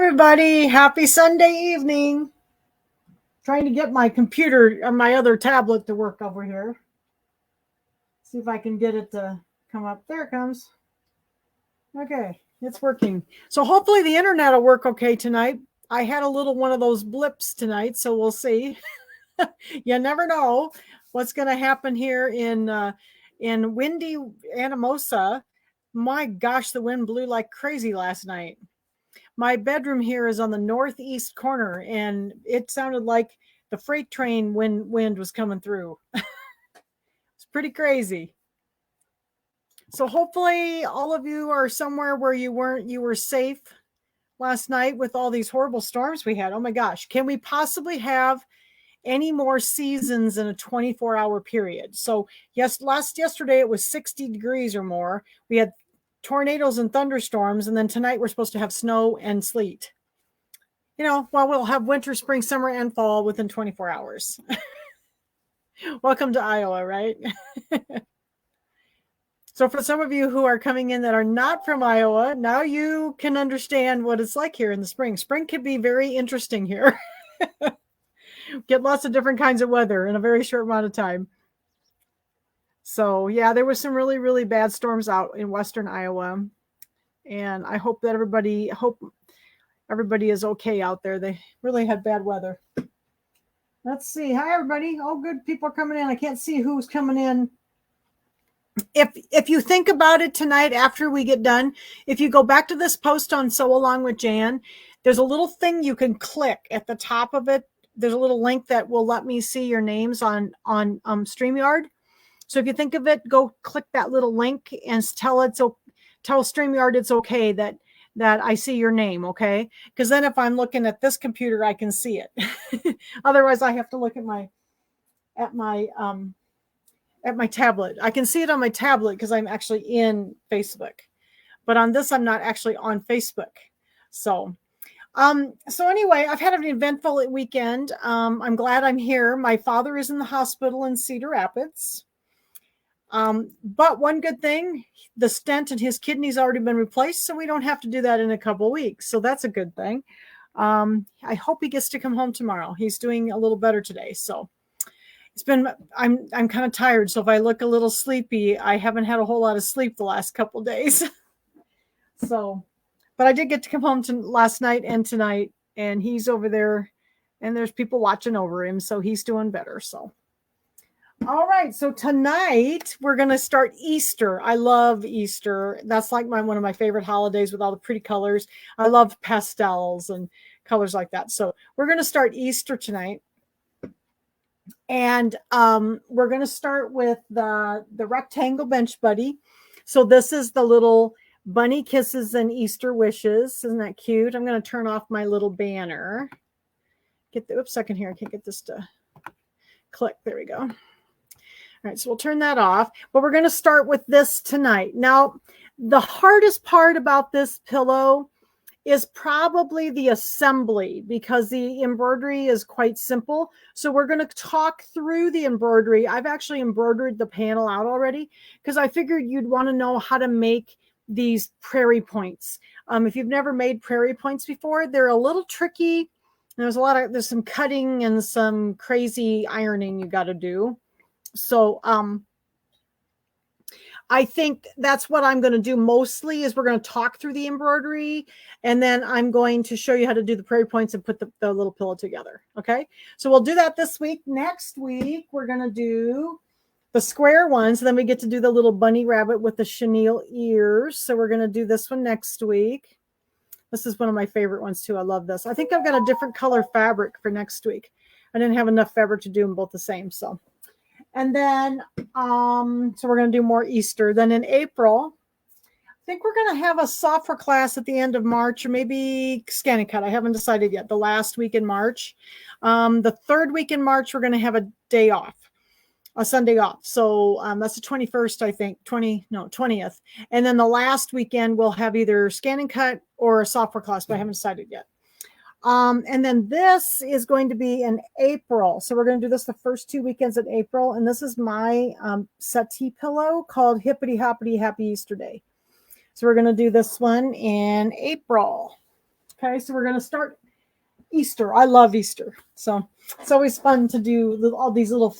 everybody. Happy Sunday evening. Trying to get my computer or my other tablet to work over here. See if I can get it to come up. There it comes. Okay, it's working. So hopefully the internet will work okay tonight. I had a little one of those blips tonight, so we'll see. You never know what's going to happen here in windy Anamosa. My gosh, the wind blew like crazy last night. My bedroom here is on the northeast corner, and it sounded like the freight train wind was coming through. It's pretty crazy. So hopefully all of you are somewhere where you were safe last night with all these horrible storms we had. Oh my gosh, can we possibly have any more seasons in a 24-hour period? So yesterday it was 60 degrees or more. We had tornadoes and thunderstorms, and then tonight we're supposed to have snow and sleet. We'll have winter, spring, summer, and fall within 24 hours. Welcome to Iowa, right? So for some of you who are coming in that are not from Iowa, now you can understand what it's like here in the spring. Spring can be very interesting here. Get lots of different kinds of weather in a very short amount of time. So yeah, there was some really, really bad storms out in western Iowa. And I hope that everybody is okay out there. They really had bad weather. Let's see. Hi, everybody. Oh, good. People are coming in. I can't see who's coming in. If you think about it tonight after we get done, if you go back to this post on Sew Along with Jan, there's a little thing you can click at the top of it. There's a little link that will let me see your names on StreamYard. So if you think of it, go click that little link and tell StreamYard it's okay that I see your name, okay? Because then if I'm looking at this computer, I can see it. Otherwise, I have to look at my tablet. I can see it on my tablet because I'm actually in Facebook. But on this, I'm not actually on Facebook. So anyway, I've had an eventful weekend. I'm glad I'm here. My father is in the hospital in Cedar Rapids. But one good thing, the stent in his kidney's already been replaced, so we don't have to do that in a couple of weeks. So that's a good thing. I hope he gets to come home tomorrow. He's doing a little better today. So I'm kind of tired. So if I look a little sleepy, I haven't had a whole lot of sleep the last couple of days. But I did get to come home last night and tonight, and he's over there, and there's people watching over him. So he's doing better. So. All right, so tonight we're going to start Easter. I love Easter. That's like one of my favorite holidays with all the pretty colors. I love pastels and colors like that. So we're going to start Easter tonight. And we're going to start with the rectangle bench buddy. So this is the little bunny kisses and Easter wishes. Isn't that cute? I'm going to turn off my little banner. Oops, second here. I can't get this to click. There we go. All right, so we'll turn that off, but we're going to start with this tonight. Now, the hardest part about this pillow is probably the assembly because the embroidery is quite simple. So we're going to talk through the embroidery. I've actually embroidered the panel out already because I figured you'd want to know how to make these prairie points. If you've never made prairie points before, they're a little tricky. There's some cutting and some crazy ironing you got to do. So I think that's what I'm going to do mostly is we're going to talk through the embroidery, and then I'm going to show you how to do the prairie points and put the little pillow together. Okay, so we'll do that this week. Next week, we're going to do the square ones. Then we get to do the little bunny rabbit with the chenille ears. So we're going to do this one next week. This is one of my favorite ones too. I love this. I think I've got a different color fabric for next week. I didn't have enough fabric to do them both the same. So. And then, so we're going to do more Easter. Then in April, I think we're going to have a software class at the end of March, or maybe scan and cut. I haven't decided yet. The last week in March. The third week in March, we're going to have a day off, a Sunday off. So that's the 21st, I think, 20th. And then the last weekend, we'll have either scan and cut or a software class, but I haven't decided yet. And then this is going to be in April. So we're going to do this the first 2 weekends in April. And this is my settee pillow called Hippity Hoppity Happy Easter Day. So we're going to do this one in April. Okay, so we're going to start Easter. I love Easter. So it's always fun to do all these little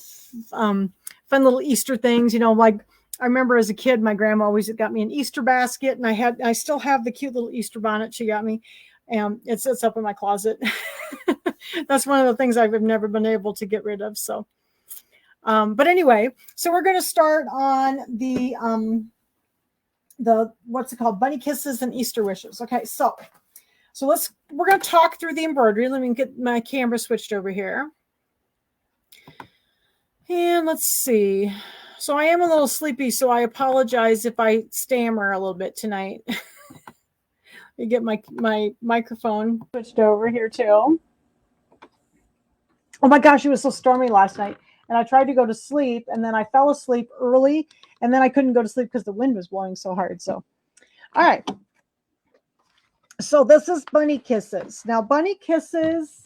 fun little Easter things. You know, like I remember as a kid, my grandma always got me an Easter basket, and I still have the cute little Easter bonnet she got me. And it sits up in my closet. That's one of the things I've never been able to get rid of. So, but anyway, so we're going to start on the what's it called? Bunny kisses and Easter wishes. Okay, so we're going to talk through the embroidery. Let me get my camera switched over here. And let's see. So I am a little sleepy, so I apologize if I stammer a little bit tonight. Let me get my microphone switched over here too. Oh my gosh, it was so stormy last night. And I tried to go to sleep, and then I fell asleep early, and then I couldn't go to sleep because the wind was blowing so hard. So, all right. So this is Bunny Kisses. Now, Bunny Kisses,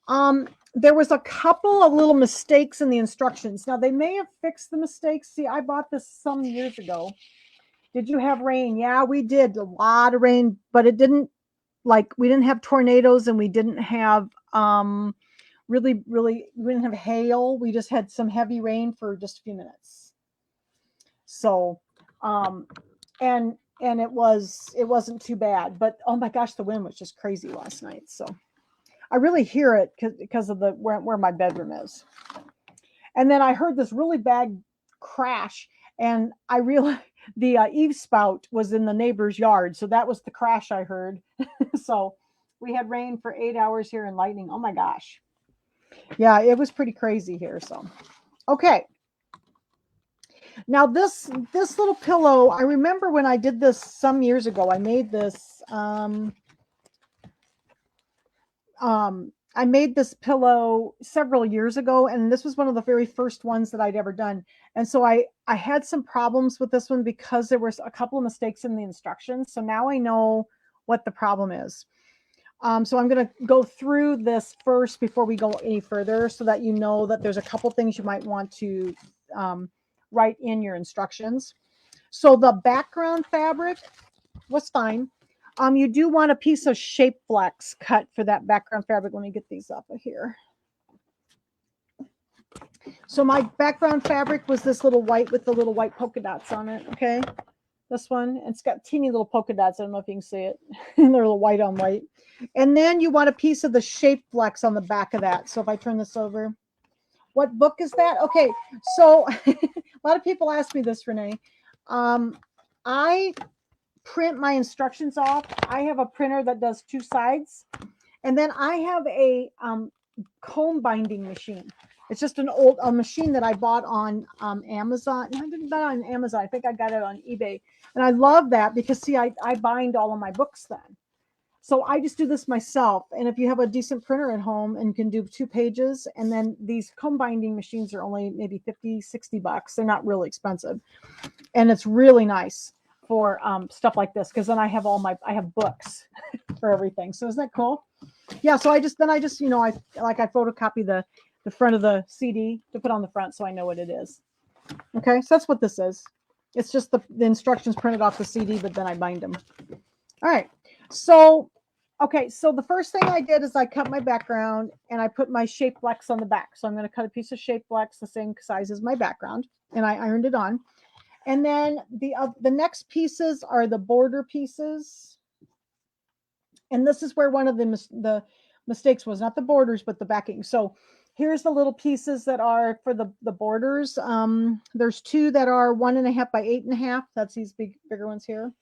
there was a couple of little mistakes in the instructions. Now, they may have fixed the mistakes. See, I bought this some years ago. Did you have rain? Yeah, we did a lot of rain, but it didn't, like, we didn't have tornadoes, and we didn't have we didn't have hail. We just had some heavy rain for just a few minutes. So, and it wasn't too bad, but oh my gosh, the wind was just crazy last night. So I really hear it because of where my bedroom is. And then I heard this really bad crash, and I realized the eave spout was in the neighbor's yard. So that was the crash I heard. So we had rain for 8 hours here and lightning. Oh my gosh. Yeah, it was pretty crazy here. So, okay. Now this little pillow, I remember when I did this some years ago. I made this I made this pillow several years ago, and this was one of the very first ones that I'd ever done. And so I had some problems with this one because there was a couple of mistakes in the instructions. So now I know what the problem is. So I'm going to go through this first before we go any further, so that you know that there's a couple things you might want to write in your instructions. So the background fabric was fine. You do want a piece of shape flex cut for that background fabric. Let me get these up here. So my background fabric was this little white with the little white polka dots on it. Okay. This one, it's got teeny little polka dots. I don't know if you can see it. They're a little white on white. And then you want a piece of the shape flex on the back of that. So if I turn this over, what book is that? Okay, so a lot of people ask me this, Renee. I print my instructions off. I have a printer that does 2 sides. And then I have a comb binding machine. It's just a machine that I bought on Amazon. I didn't buy it on Amazon. I think I got it on eBay. And I love that because, see, I bind all of my books then. So I just do this myself. And if you have a decent printer at home and can do 2 pages, and then these comb binding machines are only maybe $50-$60. They're not really expensive. And it's really nice for stuff like this, because then I have I have books for everything. So isn't that cool? Yeah. So I just you know, I photocopy the front of the CD to put on the front, so I know what it is. Okay, so that's what this is. It's just the instructions printed off the CD, but then I bind them. All right. So, okay, so the first thing I did is I cut my background, and I put my shape flex on the back. So I'm going to cut a piece of shape flex the same size as my background, and I ironed it on. And then the next pieces are the border pieces. And this is where one of the mistakes was, not the borders, but the backing. So here's the little pieces that are for the borders. There's 2 that are 1.5 by 8.5. That's these bigger ones here.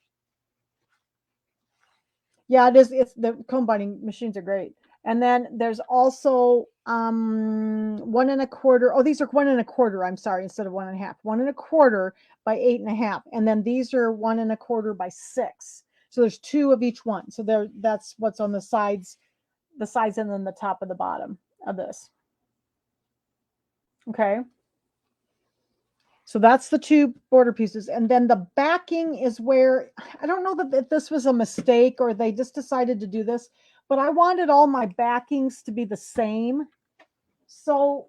Yeah, it is. It's the comb binding machines are great. And then there's also 1.25. Oh, these are 1.25. I'm sorry, instead of 1.5. 1.25 by 8.5. And then these are 1.25 by 6. So there's 2 of each one. So that's what's on the sides, and then the top of the bottom of this. Okay. So that's the 2 border pieces. And then the backing is where, I don't know if this was a mistake or they just decided to do this, but I wanted all my backings to be the same. So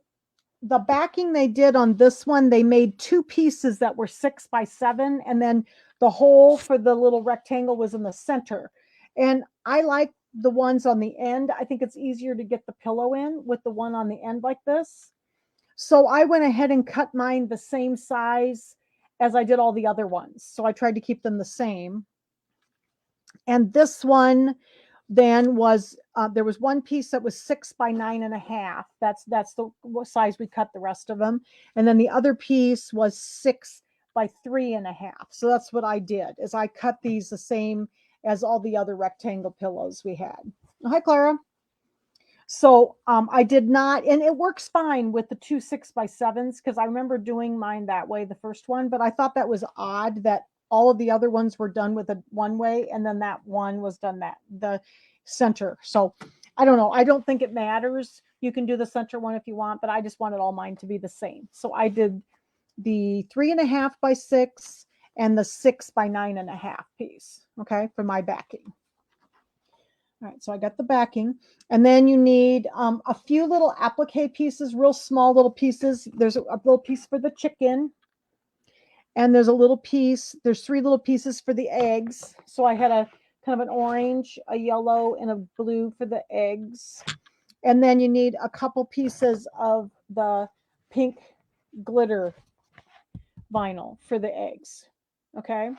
the backing they did on this one, they made 2 pieces that were 6 by 7. And then the hole for the little rectangle was in the center. And I like the ones on the end. I think it's easier to get the pillow in with the one on the end like this. So I went ahead and cut mine the same size as I did all the other ones. So I tried to keep them the same. And this one then was there was one piece that was 6 by 9.5. That's the size we cut the rest of them. And then the other piece was 6 by 3.5. So that's what I did, is I cut these the same as all the other rectangle pillows we had. Hi, Clara. So I did not, and it works fine with the two 6x7s, because I remember doing mine that way, the first one, but I thought that was odd that all of the other ones were done with a one way, and then that one was done the center. So I don't know. I don't think it matters. You can do the center one if you want, but I just wanted all mine to be the same. So I did the 3.5 by 6 and the 6 by 9.5 piece, okay, for my backing. All right, so I got the backing, and then you need a few little applique pieces, real small little pieces. There's a little piece for the chicken, and there's a little piece, there's 3 little pieces for the eggs. So I had a kind of an orange, a yellow, and a blue for the eggs. And then you need a couple pieces of the pink glitter vinyl for the eggs, okay?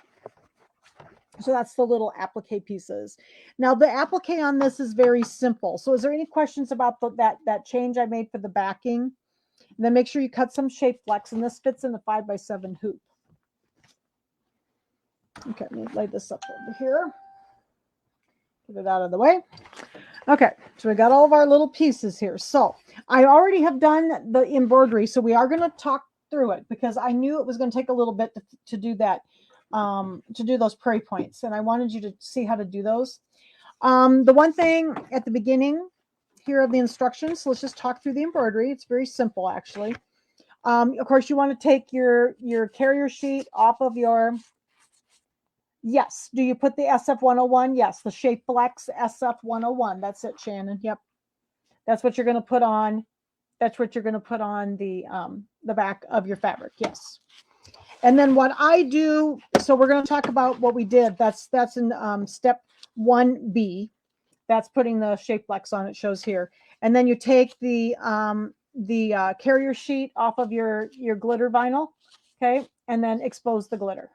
So that's the little applique pieces. Now the applique on this is very simple. So is there any questions about that change I made for the backing? And then make sure you cut some shape flex, and this fits in the 5x7 hoop. Okay, let me lay this up over here. Get it out of the way. Okay, so we got all of our little pieces here. So I already have done the embroidery, so we are going to talk through it, because I knew it was going to take a little bit to do that. To do those prairie points, and I wanted you to see how to do those. The one thing at the beginning here of the instructions, so let's just talk through the embroidery. It's very simple, actually. Of course, you want to take your carrier sheet off of your, yes, do you put the SF101? Yes, the Shape Flex SF101. That's it, Shannon. Yep, that's what you're going to put on. That's what you're going to put on the back of your fabric. Yes. And then what I do, so we're going to talk about what we did. That's in step 1B. That's putting the shape flex on. It shows here. And then you take the carrier sheet off of your glitter vinyl, okay, and then expose the glitter.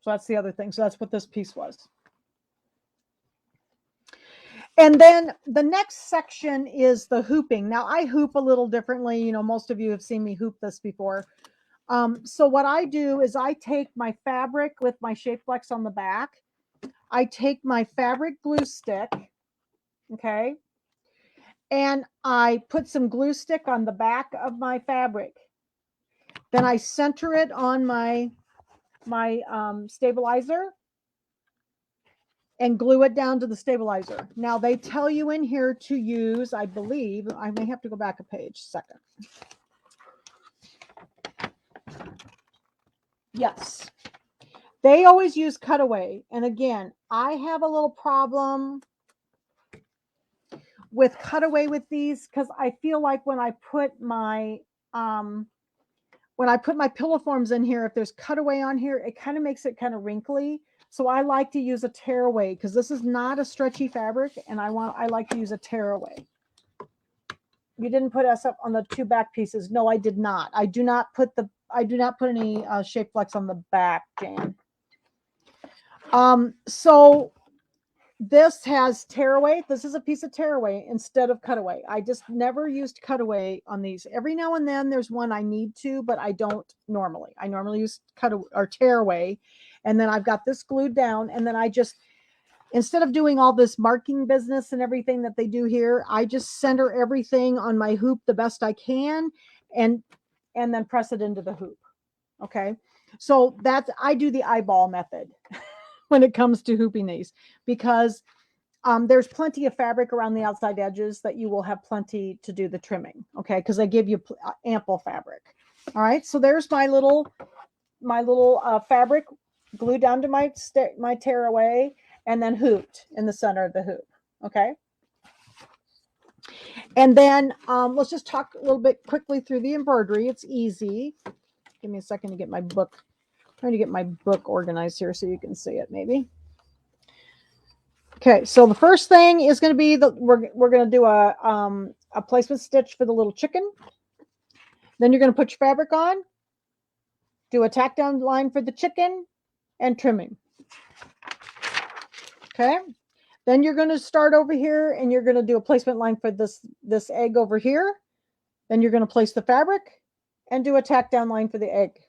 So that's the other thing. So that's what this piece was. And then the next section is the hooping. Now I hoop a little differently. You know, most of you have seen me hoop this before. So what I do is I take my fabric with my shape flex on the back. I take my fabric glue stick, okay, and I put some glue stick on the back of my fabric. Then I center it on my stabilizer and glue it down to the stabilizer. Now they tell you in here to use, I believe, I may have to go back a page, second. Yes. They always use cutaway. And again, I have a little problem with cutaway with these, because I feel like when I put my pillow forms in here, if there's cutaway on here, it kind of makes it kind of wrinkly. So I like to use a tearaway, because this is not a stretchy fabric, and I like to use a tearaway. You didn't put us up on the 2 back pieces. No, I did not. I do not put any shape flex on the back, Jan. So this has tearaway. This is a piece of tearaway instead of cutaway. I just never used cutaway on these. Every now and then there's one I need to, but I don't normally. I normally use cutaway or tearaway. And then I've got this glued down, and then I just, instead of doing all this marking business and everything that they do here, I just center everything on my hoop the best I can, and then press it into the hoop. Okay. So I do the eyeball method when it comes to hooping these, because there's plenty of fabric around the outside edges that you will have plenty to do the trimming. Okay. Because they give you ample fabric. All right. So there's my little fabric glued down to my tearaway, and then hooped in the center of the hoop. Okay. And then let's just talk a little bit quickly through the embroidery. It's easy. Give me a second to get my book. I'm trying to get my book organized here so you can see it maybe. Okay, so the first thing is going to be we're going to do a placement stitch for the little chicken. Then you're going to put your fabric on, do a tack down line for the chicken, and trimming. Okay, then you're going to start over here and you're going to do a placement line for this egg over here. Then you're going to place the fabric and do a tack down line for the egg.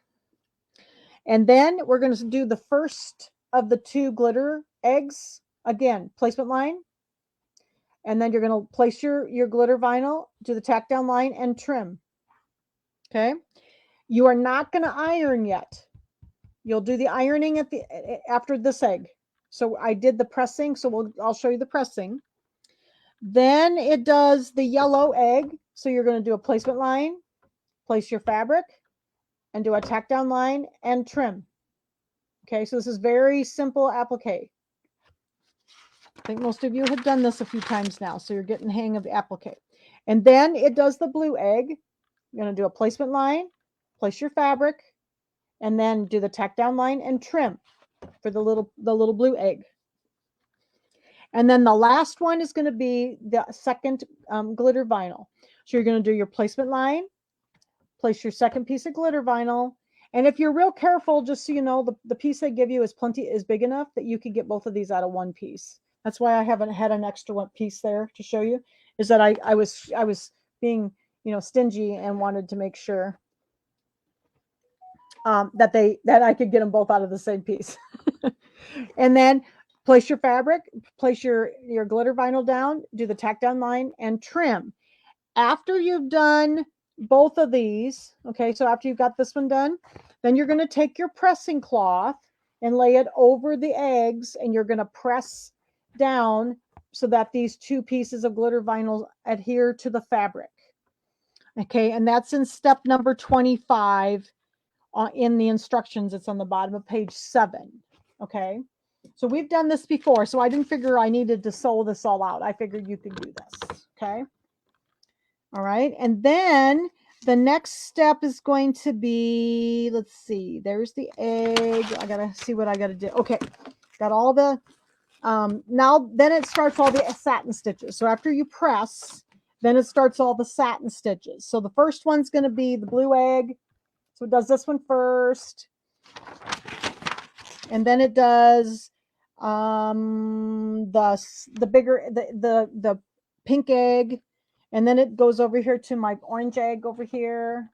And then we're going to do the first of the 2 glitter eggs. Again, placement line. And then you're going to place your glitter vinyl, do the tack down line, and trim. Okay. You are not going to iron yet. You'll do the ironing after this egg. So I did the pressing. So I'll show you the pressing. Then it does the yellow egg. So you're going to do a placement line, place your fabric, and do a tack down line and trim. Okay, so this is very simple applique. I think most of you have done this a few times now, so you're getting the hang of the applique. And then it does the blue egg. You're going to do a placement line, place your fabric, and then do the tack down line and trim for the little blue egg. And then the last one is going to be the second glitter vinyl. So you're going to do your placement line, place your second piece of glitter vinyl. And if you're real careful, just so you know, the piece they give you is big enough that you could get both of these out of one piece. That's why I haven't had an extra one piece there to show you, is that I was being, stingy and wanted to make sure that I could get them both out of the same piece. And then place your fabric, place your glitter vinyl down, do the tack down line and trim. After you've done both of these, okay, so after you've got this one done, then you're going to take your pressing cloth and lay it over the eggs, and you're going to press down so that these 2 pieces of glitter vinyl adhere to the fabric. Okay, and that's in step number 25 in the instructions. It's on the bottom of page 7. Okay, so we've done this before, so I didn't figure I needed to sew this all out. I figured you could do this. Okay. All right, and then the next step is going to be, let's see, there's the egg. I gotta see what I gotta do. Okay, got all the, now then it starts all the satin stitches. So after you press, then it starts all the satin stitches. So the first one's gonna be the blue egg. So it does this one first. And then it does the bigger, the pink egg. And then it goes over here to my orange egg over here,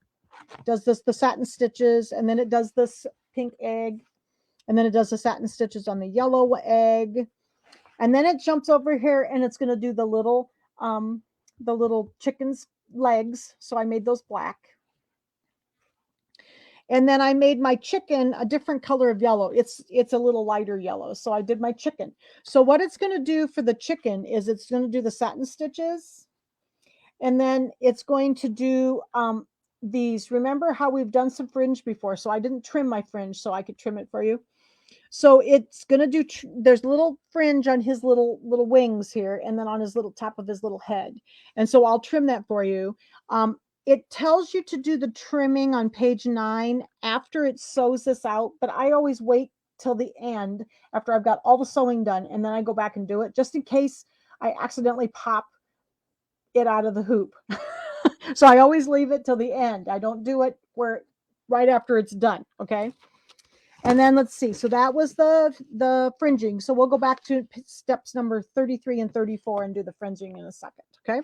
does the satin stitches, and then it does this pink egg, and then it does the satin stitches on the yellow egg, and then it jumps over here and it's going to do the little chicken's legs. So I made those black. And then I made my chicken a different color of yellow. It's a little lighter yellow. So I did my chicken. So what it's going to do for the chicken is it's going to do the satin stitches. And then it's going to do these. Remember how we've done some fringe before? So I didn't trim my fringe so I could trim it for you. So it's going to do, there's a little fringe on his little wings here, and then on his little top of his little head. And so I'll trim that for you. It tells you to do the trimming on page 9 after it sews this out, but I always wait till the end after I've got all the sewing done, and then I go back and do it just in case I accidentally pop it out of the hoop. So I always leave it till the end. I don't do it right after it's done. Okay. And then let's see. So that was the fringing. So we'll go back to steps number 33 and 34 and do the fringing in a second. Okay.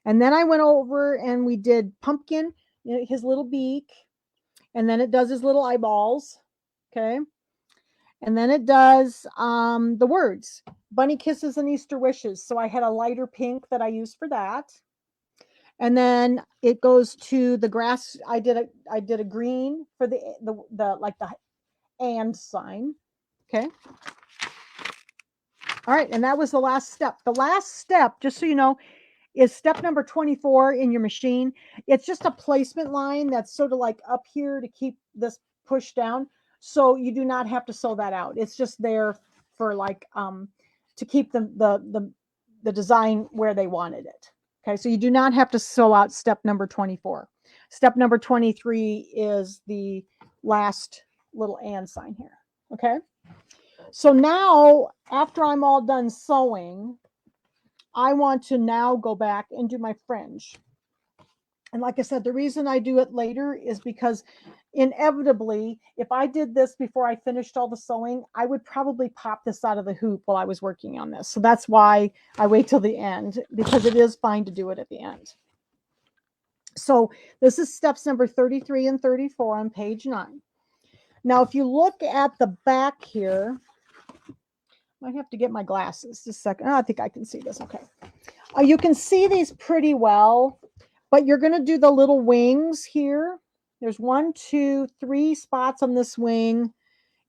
And then I went over and we did pumpkin, his little beak, and then it does his little eyeballs. Okay. And then it does the words, bunny kisses and Easter wishes. So I had a lighter pink that I used for that. And then it goes to the grass. I did a green for the like the and sign. Okay. All right. And that was the last step. The last step, just so you know, is step number 24 in your machine. It's just a placement line that's sort of like up here to keep this pushed down. So you do not have to sew that out. It's just there for like to keep the design where they wanted it. Okay, so you do not have to sew out step number 24. Step number 23 is the last little and sign here. Okay, so now after I'm all done sewing, I want to now go back and do my fringe. And like I said, the reason I do it later is because inevitably, if I did this before I finished all the sewing, I would probably pop this out of the hoop while I was working on this. So that's why I wait till the end, because it is fine to do it at the end. So this is steps number 33 and 34 on page 9. Now, if you look at the back here, I have to get my glasses just a second. Oh, I think I can see this. Okay. You can see these pretty well, but you're going to do the little wings here. There's 1, 2, 3 spots on this wing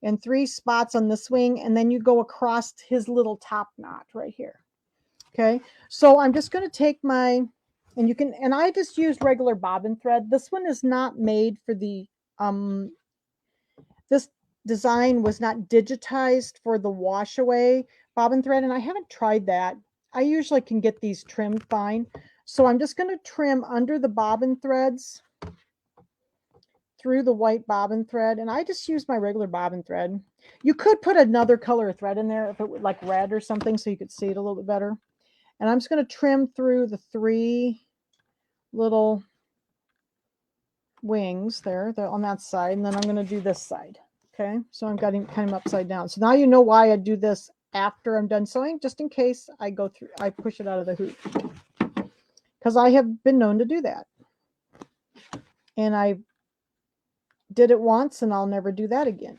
and 3 spots on this wing. And then you go across his little top knot right here. Okay. So I'm just going to take my, and I just used regular bobbin thread. This one is not made for the, this design was not digitized for the wash away bobbin thread. And I haven't tried that. I usually can get these trimmed fine. So I'm just going to trim under the bobbin threads through the white bobbin thread. And I just use my regular bobbin thread. You could put another color of thread in there if it were like red or something so you could see it a little bit better. And I'm just going to trim through the 3 little wings there. They're on that side. And then I'm going to do this side. Okay. So I'm getting kind of upside down. So now you know why I do this after I'm done sewing, just in case I go through, I push it out of the hoop. Because I have been known to do that. And I did it once and I'll never do that again.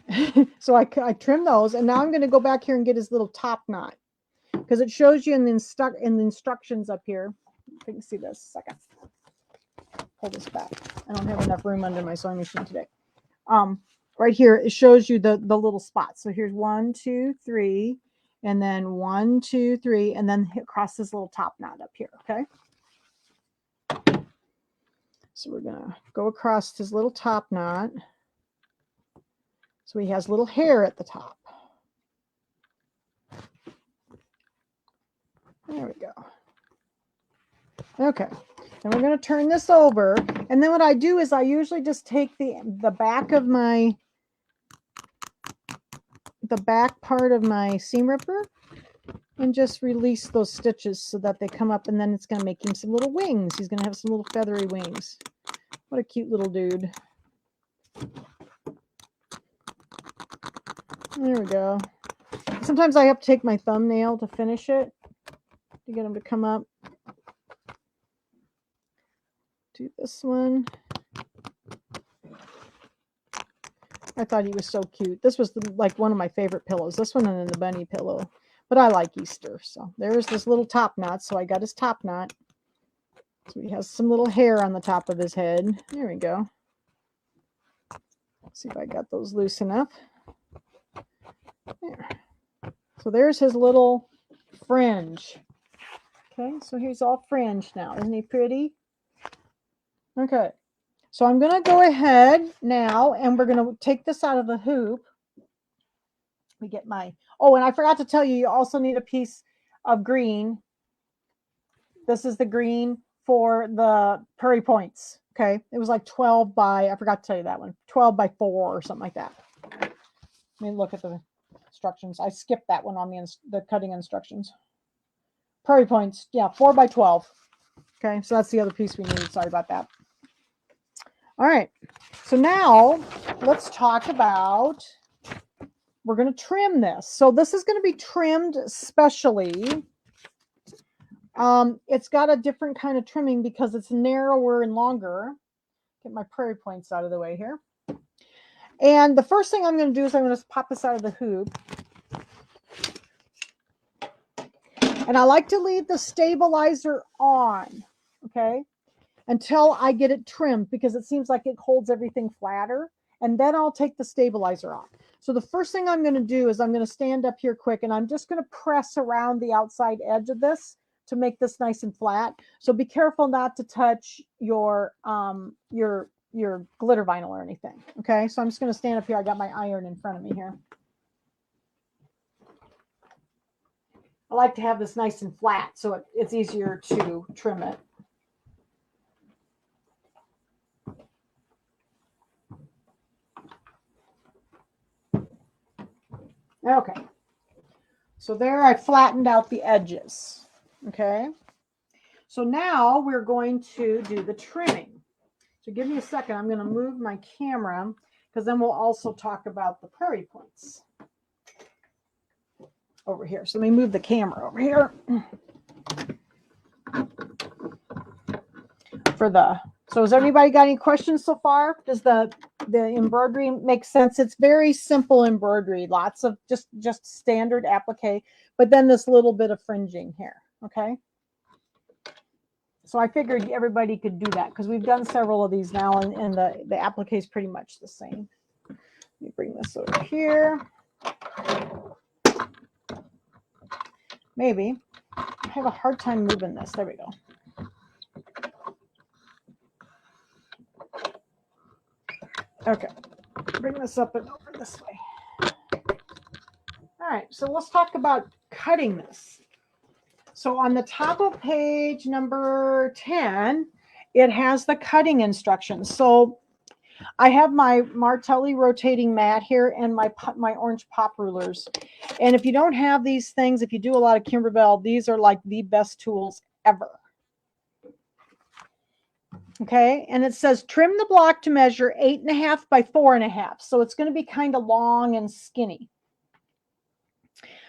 So I trim those. And now I'm going to go back here and get his little top knot. Because it shows you in the instructions up here. If you can see this, second. Pull this back. I don't have enough room under my sewing machine today. Right here, it shows you the little spots. So here's 1, 2, 3, and then 1, 2, 3, and then across this little top knot up here, okay? So we're going to go across his little top knot. So he has little hair at the top. There we go. Okay. And we're going to turn this over. And then what I do is I usually just take the back of my, the back part of my seam ripper and just release those stitches so that they come up, and then it's going to make him some little wings. He's going to have some little feathery wings. What a cute little dude. There we go. Sometimes I have to take my thumbnail to finish it, to get him to come up. Do this one. I thought he was so cute. This was like one of my favorite pillows. This one and then the bunny pillow. But I like Easter. So there's this little top knot. So I got his top knot. So he has some little hair on the top of his head. There we go. Let's see if I got those loose enough. There. So there's his little fringe. Okay, so he's all fringed now. Isn't he pretty? Okay. So I'm going to go ahead now and we're going to take this out of the hoop. We get my, oh, and I forgot to tell you, you also need a piece of green. This is the green for the prairie points. Okay. It was like 12 by, I forgot to tell you that one, 12 by 4 or something like that. Let me look at the instructions. I skipped that one on the cutting instructions. Prairie points. Yeah. 4 by 12. Okay. So that's the other piece we need. Sorry about that. All right, so now let's talk about, we're going to trim this. So this is going to be trimmed specially. It's got a different kind of trimming because it's narrower and longer. Get my prairie points out of the way here. And the first thing I'm going to do is I'm going to pop this out of the hoop. And I like to leave the stabilizer on, okay, until I get it trimmed because it seems like it holds everything flatter. And then I'll take the stabilizer off. So the first thing I'm going to do is I'm going to stand up here quick and I'm just going to press around the outside edge of this to make this nice and flat. So be careful not to touch your glitter vinyl or anything. Okay, so I'm just going to stand up here. I got my iron in front of me here. I like to have this nice and flat so it's easier to trim it. Okay, So there I flattened out the edges. Okay. So now we're going to do the trimming. So give me a second. I'm going to move my camera because then we'll also talk about the prairie points over here. So let me move the camera over here. So has everybody got any questions so far? Does the embroidery make sense? It's very simple embroidery, lots of just standard applique, but then this little bit of fringing here. Okay. So I figured everybody could do that because we've done several of these now, and the applique is pretty much the same. Let me bring this over here. Maybe. I have a hard time moving this. There we go. Okay. Bring this up and over this way. All right. So let's talk about cutting this. So on the top of page number 10, it has the cutting instructions. So I have my Martelli rotating mat here and my orange pop rulers. And if you don't have these things, if you do a lot of Kimberbell, these are like the best tools ever. Okay, and it says trim the block to measure 8.5 by 4.5. So it's going to be kind of long and skinny.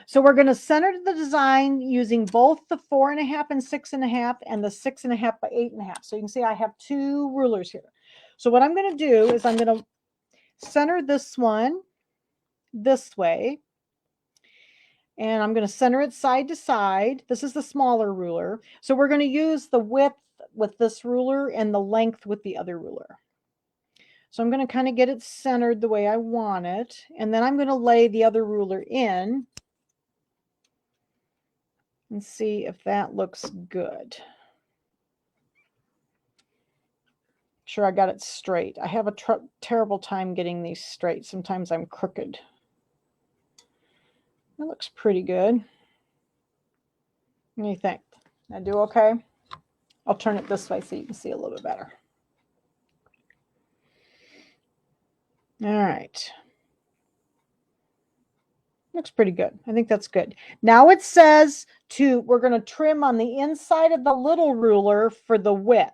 So we're going to center the design using both the 4.5 and 6.5 and the 6.5 by 8.5. So you can see I have two rulers here. So what I'm going to do is I'm going to center this one this way. And I'm going to center it side to side. This is the smaller ruler. So we're going to use the width with this ruler and the length with the other ruler. So I'm going to kind of get it centered the way I want it. And then I'm going to lay the other ruler in and see if that looks good. Sure, I got it straight. I have a terrible time getting these straight. Sometimes I'm crooked. That looks pretty good. What do you think? I do okay? I'll turn it this way so you can see a little bit better. All right. Looks pretty good. I think that's good. Now it says we're going to trim on the inside of the little ruler for the width.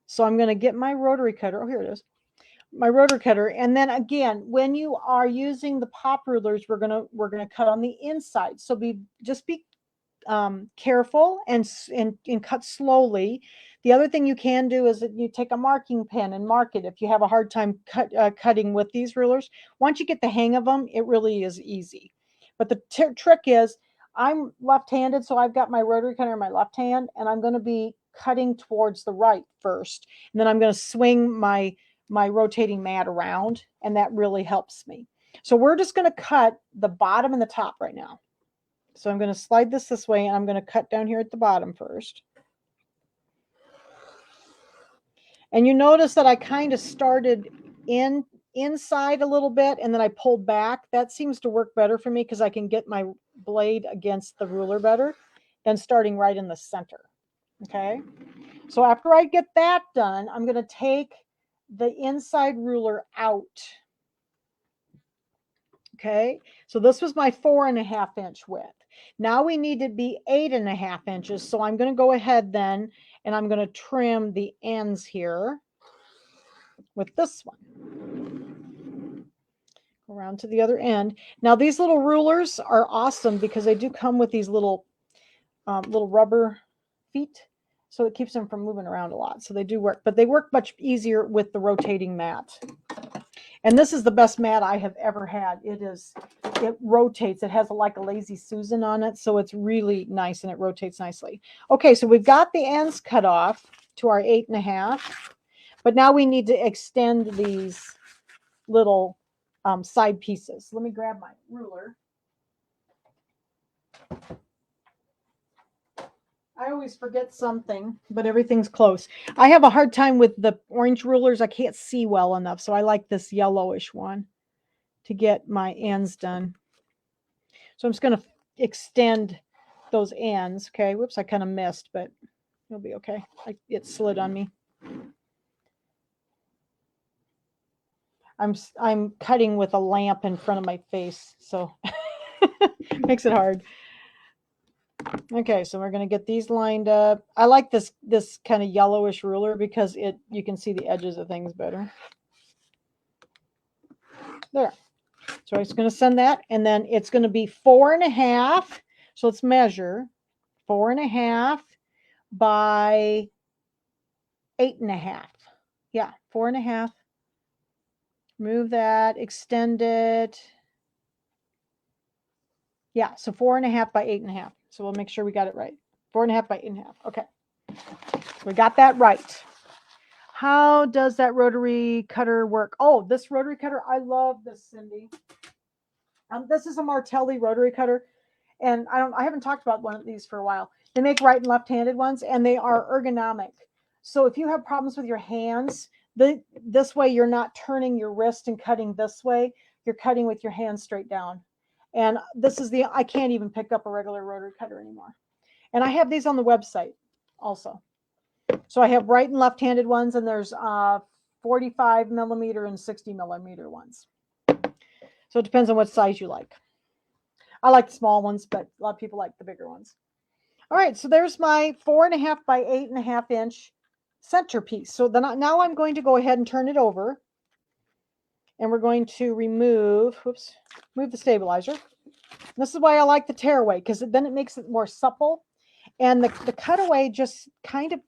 So I'm going to get my rotary cutter. Oh, here it is. My rotary cutter. And then again, when you are using the pop rulers, we're going to cut on the inside. So just be careful and cut slowly. The other thing you can do is that you take a marking pen and mark it if you have a hard time cutting with these rulers. Once you get the hang of them, it really is easy. But the trick is I'm left-handed, so I've got my rotary cutter in my left hand, and I'm going to be cutting towards the right first. And then I'm going to swing my rotating mat around, and that really helps me. So we're just going to cut the bottom and the top right now. So I'm going to slide this way, and I'm going to cut down here at the bottom first. And you notice that I kind of started inside a little bit, and then I pulled back. That seems to work better for me because I can get my blade against the ruler better than starting right in the center. Okay. So after I get that done, I'm going to take the inside ruler out. Okay. So this was my 4.5 inch width. Now we need to be 8.5 inches. So I'm going to go ahead then, and I'm going to trim the ends here with this one. Go around to the other end. Now these little rulers are awesome because they do come with these little rubber feet. So it keeps them from moving around a lot. So they do work, but they work much easier with the rotating mat. And this is the best mat I have ever had. It rotates. It has like a Lazy Susan on it. So it's really nice and it rotates nicely. Okay, so we've got the ends cut off to our 8.5. But now we need to extend these little side pieces. Let me grab my ruler. I always forget something, but everything's close. I have a hard time with the orange rulers. I can't see well enough, so I like this yellowish one to get my ends done. So I'm just going to extend those ends. Okay, whoops, I kind of missed, but it'll be okay. It slid on me. I'm cutting with a lamp in front of my face, so Makes it hard. Okay, so we're going to get these lined up. I like this kind of yellowish ruler because you can see the edges of things better. There. So I'm just going to send that, and then it's going to be 4.5. So let's measure 4.5 by 8.5. Yeah, 4.5. Move that, extend it. Yeah, so 4.5 by 8.5. So we'll make sure we got it right. 4.5 by 8.5. Okay, we got that right. How does that rotary cutter work? Oh, this rotary cutter, I love this, Cindy. This is a Martelli rotary cutter, and I haven't talked about one of these for a while. They make right and left-handed ones, and they are ergonomic. So if you have problems with your hands, this way you're not turning your wrist and cutting this way. You're cutting with your hands straight down. And this is I can't even pick up a regular rotary cutter anymore. And I have these on the website also. So I have right and left-handed ones, and there's 45 millimeter and 60 millimeter ones. So it depends on what size you like. I like the small ones, but a lot of people like the bigger ones. All right, so there's my 4.5 by 8.5 inch centerpiece. So then now I'm going to go ahead and turn it over, and we're going to remove the stabilizer. This is why I like the tearaway, because then it makes it more supple, and the cutaway just kind of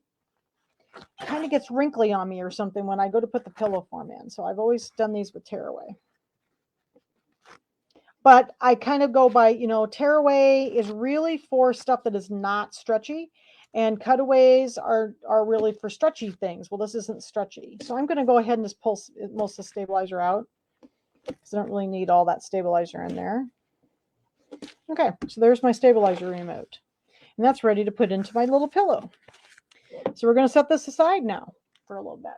gets wrinkly on me or something when I go to put the pillow form in. So I've always done these with tearaway. But I kind of go by, tearaway is really for stuff that is not stretchy, and cutaways are really for stretchy things. Well, this isn't stretchy. So I'm going to go ahead and just pull most of the stabilizer out, because I don't really need all that stabilizer in there. Okay, so there's my stabilizer removed. And that's ready to put into my little pillow. So we're going to set this aside now for a little bit.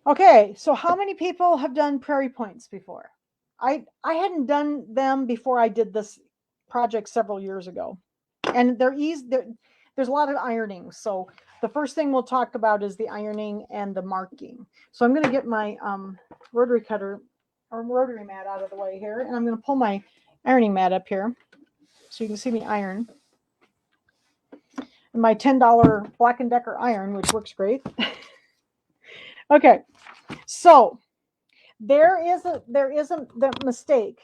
Okay, so how many people have done prairie points before? I hadn't done them before I did this project several years ago. And there's a lot of ironing. So the first thing we'll talk about is the ironing and the marking. So I'm going to get my rotary cutter or rotary mat out of the way here, and I'm going to pull my ironing mat up here so you can see me iron. And my $10 Black & Decker iron, which works great. Okay, so there is a mistake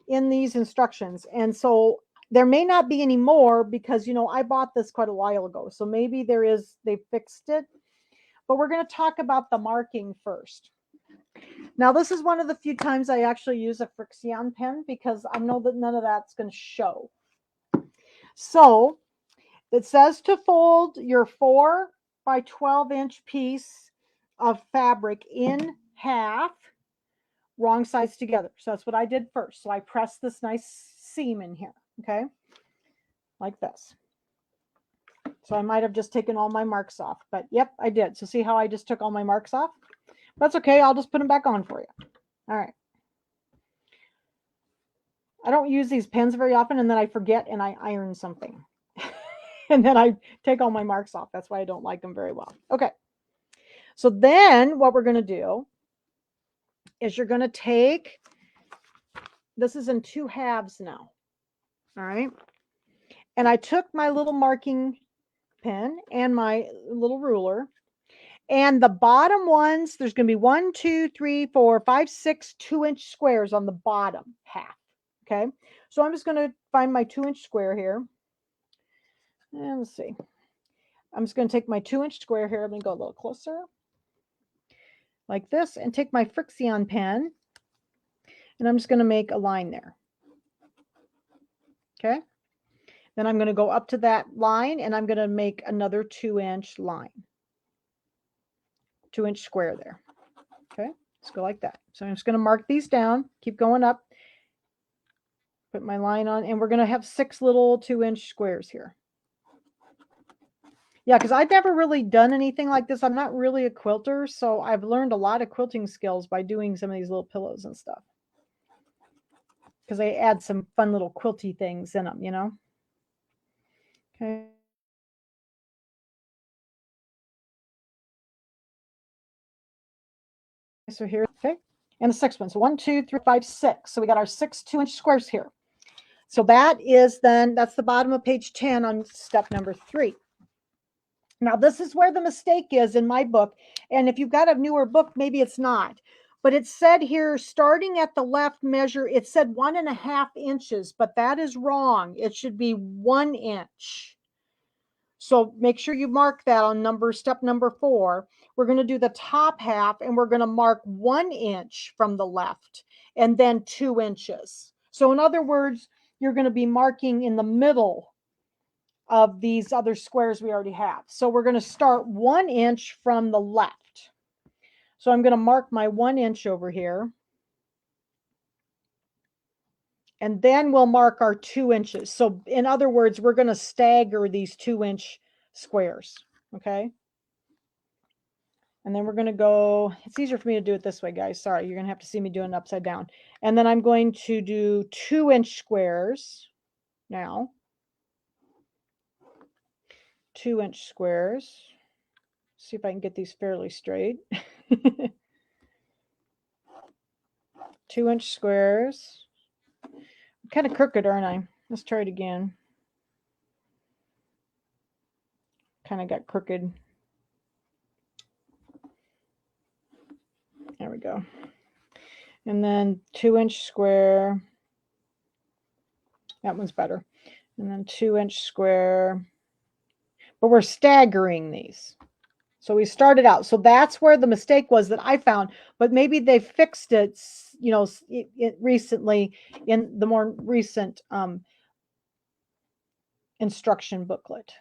in these instructions, and so there may not be any more, because I bought this quite a while ago, so maybe they fixed it, but we're going to talk about the marking first. Now, this is one of the few times I actually use a Frixion pen, because I know that none of that's going to show. So it says to fold your 4 by 12 inch piece of fabric in half, wrong sides together. So that's what I did first. So I pressed this nice seam in here, okay, like this. So I might have just taken all my marks off, but yep, I did. So see how I just took all my marks off? That's okay. I'll just put them back on for you. All right. I don't use these pens very often, and then I forget and I iron something. And then I take all my marks off. That's why I don't like them very well. Okay. So then what we're going to do is you're going to take, this is in 2 halves now. All right. And I took my little marking pen and my little ruler, and the bottom ones, there's going to be 1, 2, 3, 4, 5, 6 2-inch squares on the bottom half. Okay. So I'm just going to find my 2-inch square here. And let's see. I'm just going to take my 2-inch square here. Let me go a little closer. Like this, and take my Frixion pen, and I'm just going to make a line there. Okay. Then I'm going to go up to that line, and I'm going to make another 2-inch line. 2-inch square there. Okay. Let's go like that. So I'm just going to mark these down, keep going up, put my line on, and we're going to have 6 little 2-inch squares here. Yeah, because I've never really done anything like this. I'm not really a quilter, so I've learned a lot of quilting skills by doing some of these little pillows and stuff. Because they add some fun little quilty things in them, Okay. So here, okay. and the sixth one. So 1, 2, 3, 5, 6. So we got our 6 2-inch squares here. So that is then, that's the bottom of page 10 on step number 3. Now, this is where the mistake is in my book. And if you've got a newer book, maybe it's not. But it said here, starting at the left measure, it said 1.5 inches, but that is wrong. It should be 1 inch. So make sure you mark that on step number 4. We're going to do the top half, and we're going to mark 1 inch from the left and then 2 inches. So in other words, you're going to be marking in the middle of these other squares we already have. So we're going to start 1 inch from the left. So I'm going to mark my 1 inch over here. And then we'll mark our 2 inches. So in other words, we're going to stagger these 2-inch squares. Okay. And then we're going to go, it's easier for me to do it this way, guys. Sorry, you're going to have to see me doing it upside down. And then I'm going to do 2-inch squares now. 2-inch squares. See if I can get these fairly straight. 2-inch squares. I'm kind of crooked, aren't I? Let's try it again. Kind of got crooked. There we go. And then 2-inch square. That one's better. And then 2-inch square. But we're staggering these. So we started out. So that's where the mistake was that I found. But maybe they fixed it, you know, recently in the more recent instruction booklet.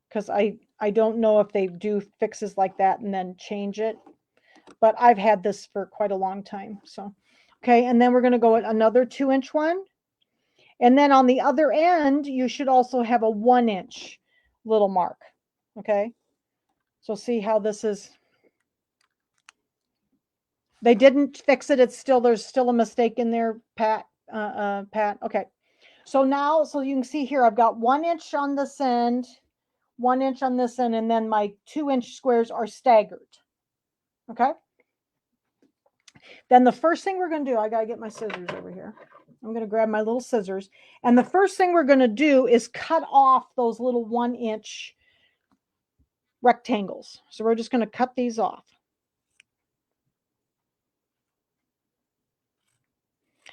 Because I don't know if they do fixes like that and then change it. But I've had this for quite a long time. So, okay. And then we're going to go at another 2-inch one. And then on the other end, you should also have a 1-inch little mark. Okay. So see how this is. They didn't fix it. It's still, there's still a mistake in there, Pat. Pat. Okay. So now, so you can see here, I've got 1 inch on this end, 1 inch on this end, and then my 2-inch squares are staggered. Okay. Then the first thing we're going to do, I got to get my scissors over here. I'm going to grab my little scissors. And the first thing we're going to do is cut off those little 1-inch rectangles. So we're just going to cut these off.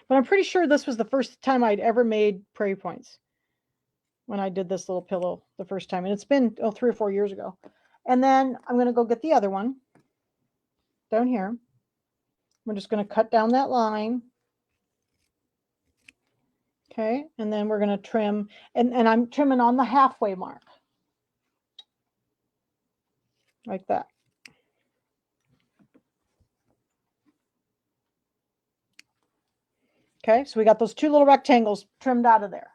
But I'm pretty sure this was the first time I'd ever made prairie points when I did this little pillow the first time. And it's been 3 or 4 years ago. And then I'm going to go get the other one down here. We're just going to cut down that line. Okay. And then we're going to trim. And I'm trimming on the halfway mark. Like that. Okay, so we got those 2 little rectangles trimmed out of there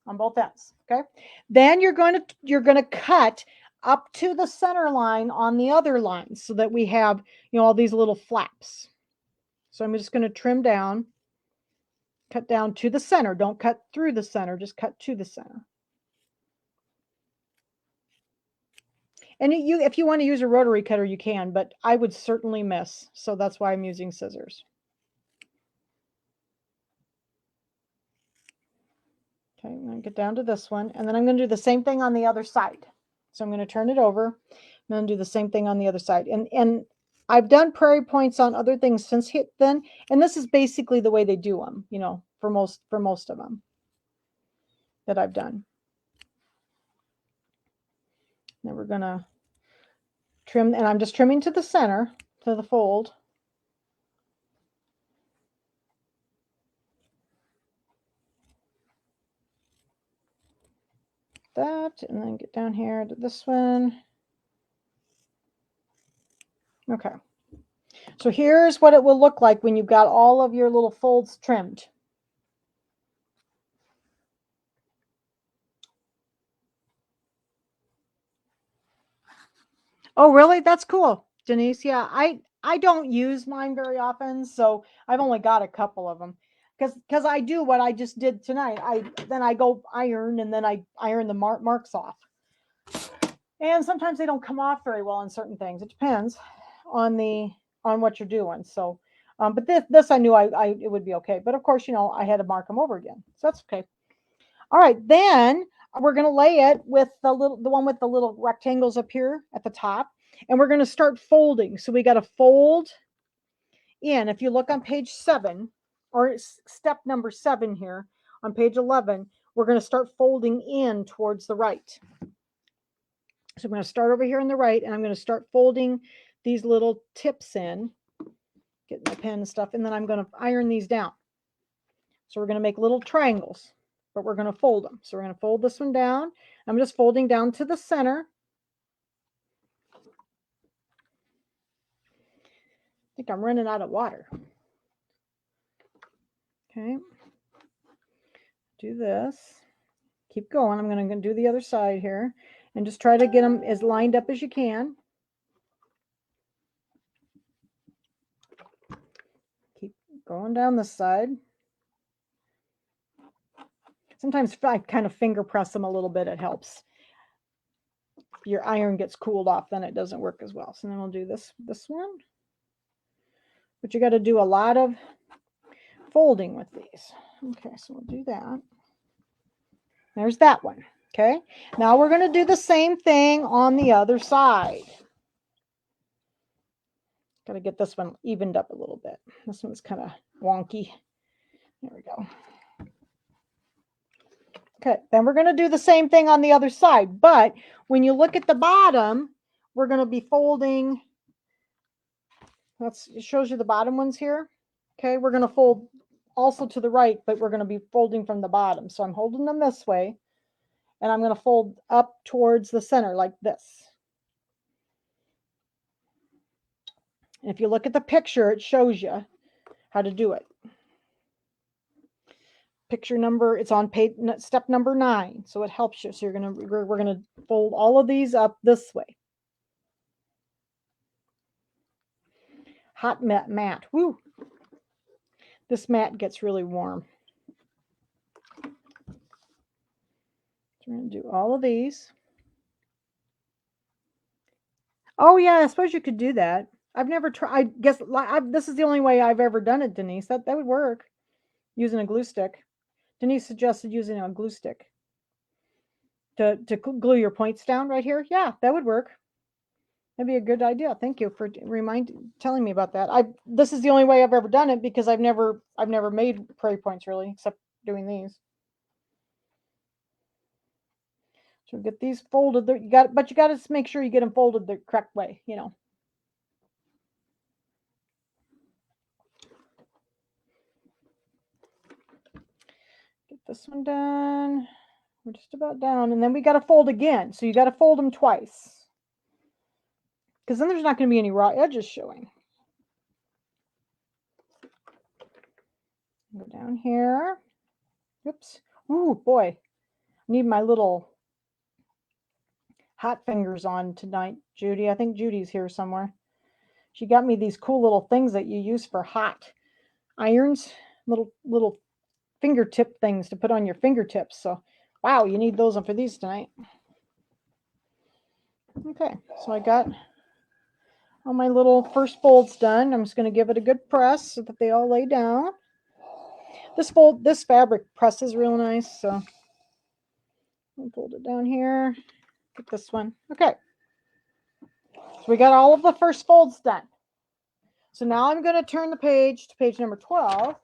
on both ends. Okay, then you're going to cut up to the center line on the other line so that we have, you know, all these little flaps. So I'm just going to trim down, cut down to the center. Don't cut through the center, just cut to the center. And if you want to use a rotary cutter, you can, but I would certainly miss. So that's why I'm using scissors. Okay, I'm going to get down to this one, and then I'm going to do the same thing on the other side. So I'm going to turn it over. I'm going to do the same thing on the other side. And I've done prairie points on other things since then, and this is basically the way they do them, you know, for most of them that I've done. Then we're going to trim, and I'm just trimming to the center, to the fold. That, and then get down here to this one. Okay. So here's what it will look like when you've got all of your little folds trimmed. Oh, really? That's cool, Denise. Yeah, I don't use mine very often, so I've only got a couple of them. Because I do what I just did tonight. Then I go iron, and then I iron the marks off. And sometimes they don't come off very well on certain things. It depends on what you're doing. So But this I knew it would be okay. But of course, you know, I had to mark them over again. So that's okay. All right, then we're going to lay it with the one with the little rectangles up here at the top. And we're going to start folding. So we got to fold in. If you look on page 7, or step number 7 here on page 11, we're going to start folding in towards the right. So I'm going to start over here on the right, and I'm going to start folding these little tips in, get my pen and stuff, and then I'm going to iron these down. So we're going to make little triangles, but we're going to fold them. So we're going to fold this one down. I'm just folding down to the center. I think I'm running out of water. Okay. Do this. Keep going. I'm going to do the other side here and just try to get them as lined up as you can. Keep going down this side. Sometimes if I kind of finger press them a little bit, it helps. If your iron gets cooled off, then it doesn't work as well. So then we'll do this one. But you got to do a lot of folding with these. Okay, so we'll do that. There's that one. Okay, now we're going to do the same thing on the other side. Got to get this one evened up a little bit. This one's kind of wonky. There we go. Okay, then we're going to do the same thing on the other side. But when you look at the bottom, we're going to be folding. It shows you the bottom ones here. Okay, we're going to fold also to the right, but we're going to be folding from the bottom. So I'm holding them this way, and I'm going to fold up towards the center like this. And if you look at the picture, it shows you how to do it. Picture number, it's on page step number 9, so it helps you. So we're gonna fold all of these up this way. Hot mat. Woo! This mat gets really warm. So we're gonna do all of these. Oh yeah, I suppose you could do that. I've never tried. I guess this is the only way I've ever done it, Denise. That would work using a glue stick. Denise suggested using a glue stick to glue your points down right here. Yeah, that would work. That'd be a good idea. Thank you for telling me about that. This is the only way I've ever done it because I've never made prairie points really, except doing these. So get these folded. But you got to make sure you get them folded the correct way. You know. Get this one done. We're just about down, and then we got to fold again. So you got to fold them twice, because then there's not going to be any raw edges showing. Go down here. Oops. Ooh, boy. I need my little hot fingers on tonight, Judy. I think Judy's here somewhere. She got me these cool little things that you use for hot irons, little fingertip things to put on your fingertips. So, wow, you need those for these tonight. Okay, so I got all my little first folds done. I'm just going to give it a good press so that they all lay down. This fabric presses real nice, so I'll fold it down here. Get this one. Okay, so we got all of the first folds done. So now I'm going to turn the page to page number 12.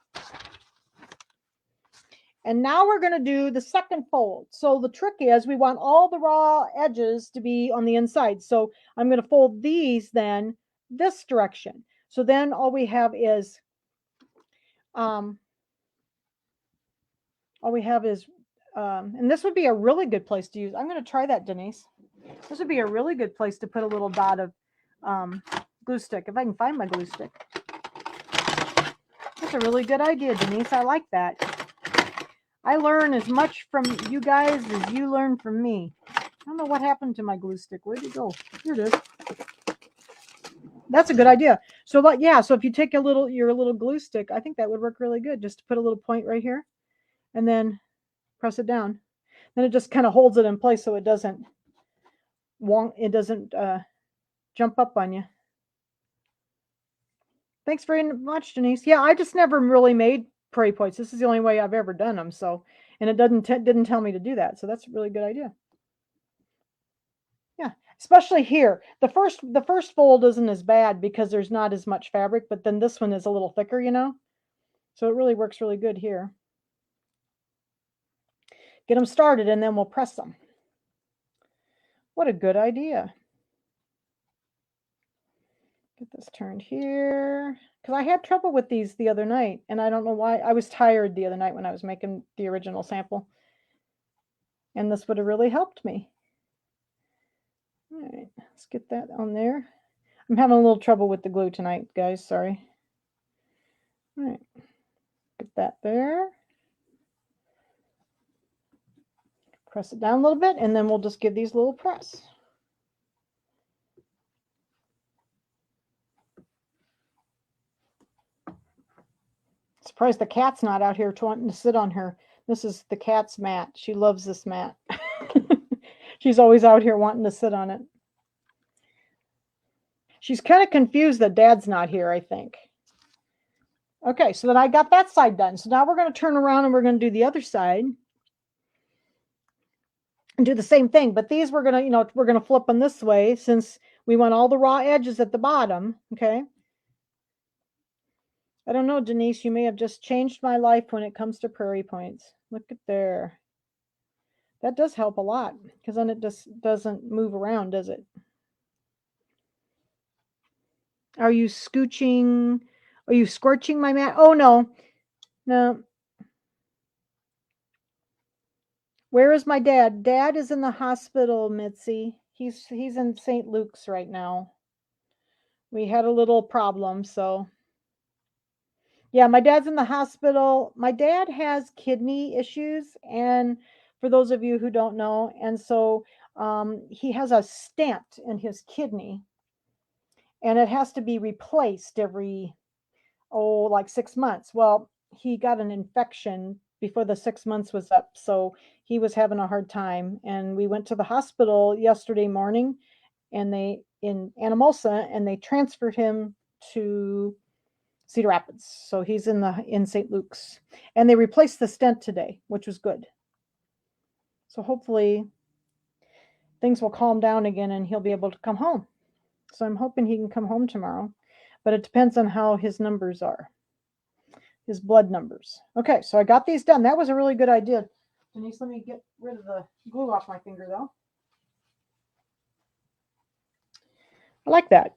And now we're going to do the second fold. So the trick is we want all the raw edges to be on the inside. So I'm going to fold these then this direction. So then all we have is and this would be a really good place to use. I'm going to try that, Denise. This would be a really good place to put a little dot of glue stick, if I can find my glue stick. That's a really good idea, Denise. I like that. I learn as much from you guys as you learn from me. I don't know what happened to my glue stick. Where'd it go? Here it is. That's a good idea. So so if you take your little glue stick, I think that would work really good. Just to put a little point right here and then press it down. Then it just kind of holds it in place so it doesn't jump up on you. Thanks very much, Denise. Yeah, I just never really made prairie points. This is the only way I've ever done them. So, and it didn't tell me to do that. So that's a really good idea. Yeah, especially here. The first fold isn't as bad because there's not as much fabric, but then this one is a little thicker, So it really works really good here. Get them started and then we'll press them. What a good idea. Get this turned here. Because I had trouble with these the other night, and I don't know why. I was tired the other night when I was making the original sample. And this would have really helped me. All right, let's get that on there. I'm having a little trouble with the glue tonight, guys. Sorry. All right, get that there. Press it down a little bit, and then we'll just give these a little press. Surprised the cat's not out here wanting to sit on her. This is the cat's mat. She loves this mat. She's always out here wanting to sit on it. She's kind of confused that Dad's not here, I think. Okay, so then I got that side done. So now we're going to turn around and we're going to do the other side. And do the same thing. But these we're going to, we're going to flip them this way since we want all the raw edges at the bottom. Okay. I don't know, Denise, you may have just changed my life when it comes to prairie points. Look at there. That does help a lot because then it just doesn't move around, does it? Are you scooching? Are you scorching my mat? Oh, no. No. Where is my dad? Dad is in the hospital, Mitzi. He's in St. Luke's right now. We had a little problem, so. Yeah, my dad's in the hospital. My dad has kidney issues, and for those of you who don't know, and so he has a stent in his kidney, and it has to be replaced every, like 6 months. Well, he got an infection before the 6 months was up, so he was having a hard time, and we went to the hospital yesterday morning, and in Anamosa, and they transferred him to Cedar Rapids. So he's in St. Luke's, and they replaced the stent today, which was good. So hopefully things will calm down again and he'll be able to come home. So I'm hoping he can come home tomorrow, but it depends on how his numbers are, his blood numbers. Okay, so I got these done. That was a really good idea. Denise, let me get rid of the glue off my finger though. I like that.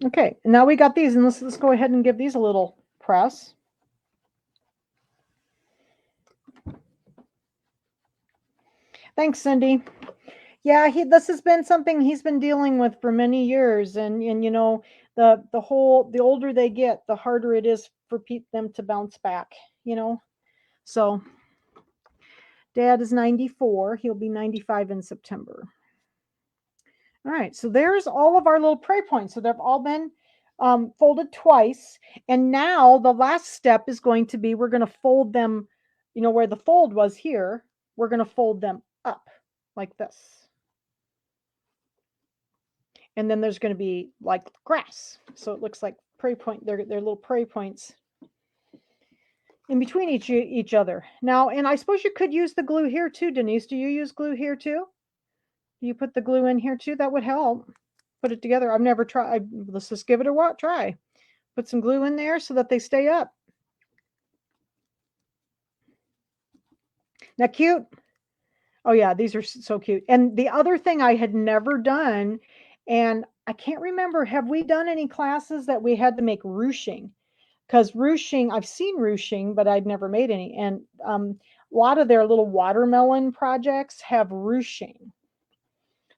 Okay, now we got these, and let's go ahead and give these a little press. Thanks, Cindy. Yeah, this has been something he's been dealing with for many years, and the older they get, the harder it is for them to bounce back. So Dad is 94. He'll be 95 in September. All right, so there's all of our little prairie points. So they've all been folded twice, and now the last step is going to be we're going to fold them. Where the fold was here, we're going to fold them up like this. And then there's going to be like grass. So it looks like prairie point. They're little prairie points in between each other. Now, and I suppose you could use the glue here too, Denise. Do you use glue here too? Do you put the glue in here too? That would help. Put it together. I've never tried. Let's just give it a try. Put some glue in there so that they stay up. Now, cute. Oh yeah, these are so cute. And the other thing I had never done, and I can't remember, have we done any classes that we had to make ruching? Because ruching, I've seen ruching, but I'd never made any. And a lot of their little watermelon projects have ruching.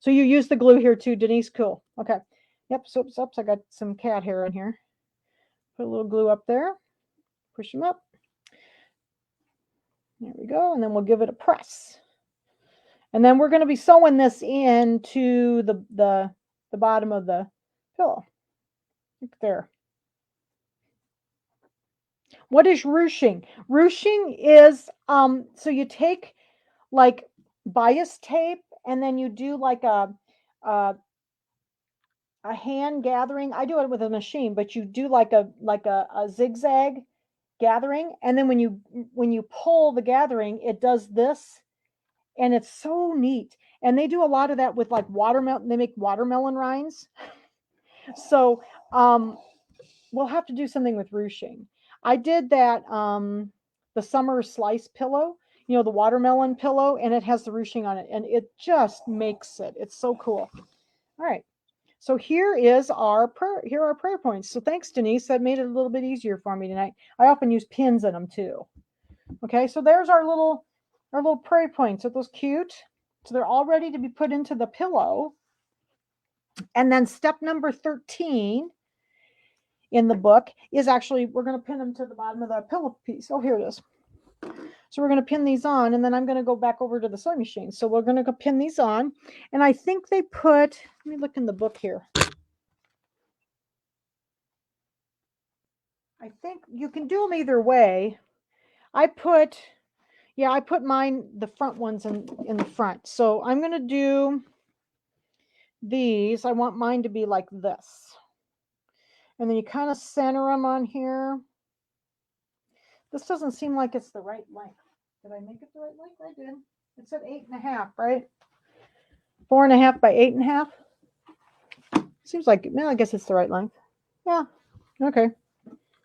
So you use the glue here too, Denise? Cool. Okay. Yep. So I got some cat hair in here. Put a little glue up there. Push them up. There we go. And then we'll give it a press. And then we're going to be sewing this into the bottom of the pillow. Look there. What is ruching? Ruching is so you take like bias tape and then you do like a hand gathering. I do it with a machine, but you do like a zigzag gathering, and then when you pull the gathering, it does this, and it's so neat. And they do a lot of that with like watermelon. They make watermelon rinds. So we'll have to do something with ruching. I did that the summer slice pillow, the watermelon pillow, and it has the ruching on it, and it just makes it. It's so cool. All right. So here are prayer points. So thanks, Denise. That made it a little bit easier for me tonight. I often use pins in them too. Okay, so there's our little prayer points. Are those cute? So they're all ready to be put into the pillow. And then step number 13 in the book is actually, we're going to pin them to the bottom of the pillow piece. Oh, here it is. So we're going to pin these on, and then I'm going to go back over to the sewing machine. So we're going to go pin these on. And I think they put, let me look in the book here. I think you can do them either way. I put mine, the front ones in the front. So I'm going to do these. I want mine to be like this. And then you kind of center them on here. This doesn't seem like it's the right length. Did I make it the right length? I did. It said 8.5, right? 4.5 by 8.5. Seems like, well, I guess it's the right length. Yeah. Okay.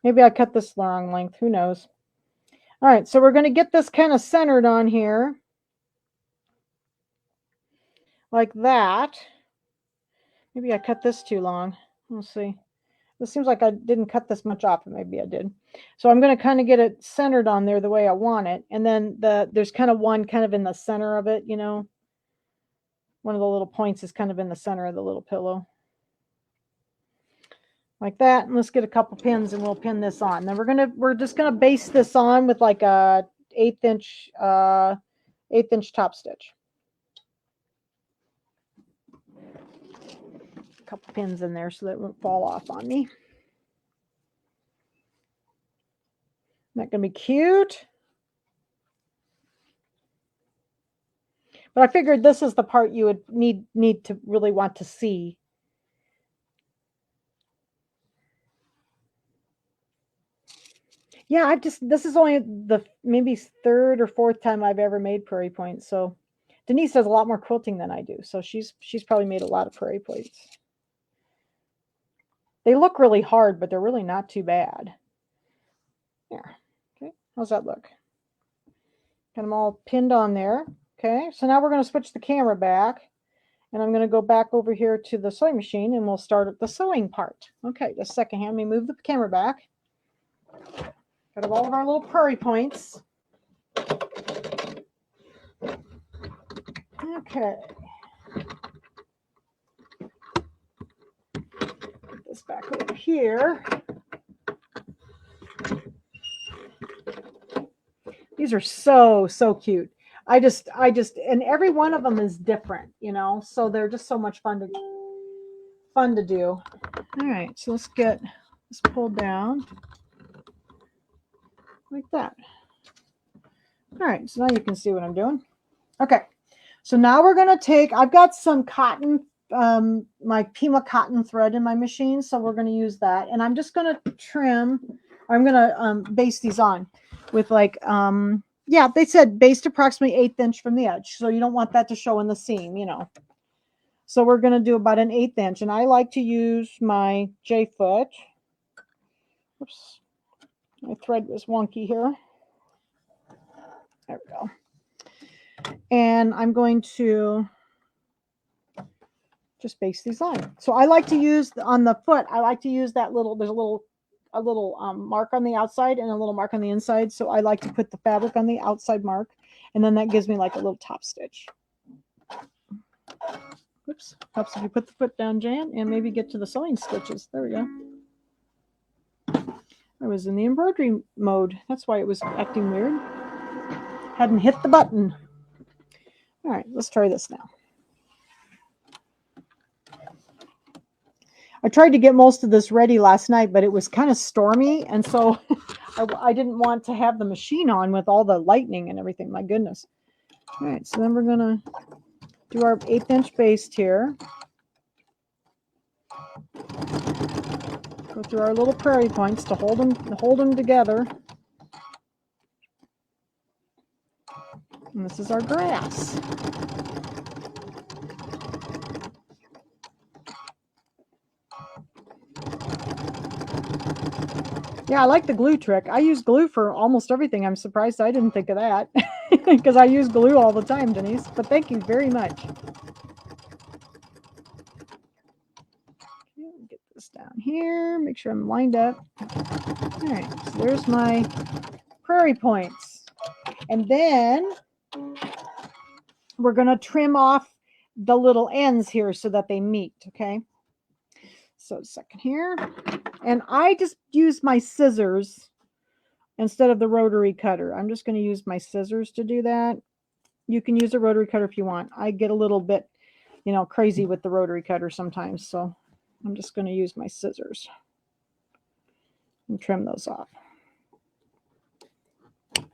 Maybe I cut this the wrong length. Who knows? All right. So we're going to get this kind of centered on here. Like that. Maybe I cut this too long. We'll see. It seems like I didn't cut this much off, but maybe I did. So I'm going to kind of get it centered on there the way I want it. And then there's kind of one kind of in the center of it, One of the little points is kind of in the center of the little pillow. Like that. And let's get a couple pins and we'll pin this on. Then we're just going to base this on with like a 1/8 inch top stitch. A couple pins in there so that it won't fall off on me. Isn't that going to be cute? But I figured this is the part you would need to really want to see. Yeah, this is only the maybe 3rd or 4th time I've ever made prairie points. So Denise does a lot more quilting than I do. So she's probably made a lot of prairie points. They look really hard, but they're really not too bad. There. Okay. How's that look? Got them all pinned on there. Okay. So now we're going to switch the camera back. And I'm going to go back over here to the sewing machine and we'll start at the sewing part. Okay, just a second here. Let me move the camera back. Got all of our little prairie points. Okay. Put this back over here. These are so cute. I just, and every one of them is different, so they're just so much fun to do. All right, so let's get this pulled down like that. All right, so now you can see what I'm doing. Okay, so now we're going to take, I've got some cotton, my Pima cotton thread in my machine, so we're going to use that. And I'm just going to trim, I'm going to base these on with like, yeah, they said based approximately 1/8 inch from the edge. So you don't want that to show in the seam, So we're going to do about an 1/8 inch. And I like to use my J-foot. Oops. My thread was wonky here. There we go. And I'm going to just base these on. So I like to use, on the foot, I like to use that little, there's a little mark on the outside and a little mark on the inside. So I like to put the fabric on the outside mark, and then that gives me like a little top stitch. Oops, helps if you put the foot down, Jan, and maybe get to the sewing stitches. There we go. I was in the embroidery mode. That's why it was acting weird. Hadn't hit the button. All right, let's try this now. I tried to get most of this ready last night, but it was kind of stormy. And so I didn't want to have the machine on with all the lightning and everything. My goodness. All right. So then we're going to do our 1/8 inch baste here. Go through our little prairie points to hold them together. And this is our grass. Yeah, I like the glue trick. I use glue for almost everything. I'm surprised I didn't think of that because I use glue all the time, Denise. But thank you very much. Get this down here. Make sure I'm lined up. All right, so there's my prairie points. And then we're going to trim off the little ends here so that they meet, okay? So a second here. And I just use my scissors instead of the rotary cutter. I'm just going to use my scissors to do that. You can use a rotary cutter if you want. I get a little bit, crazy with the rotary cutter sometimes. So I'm just going to use my scissors and trim those off.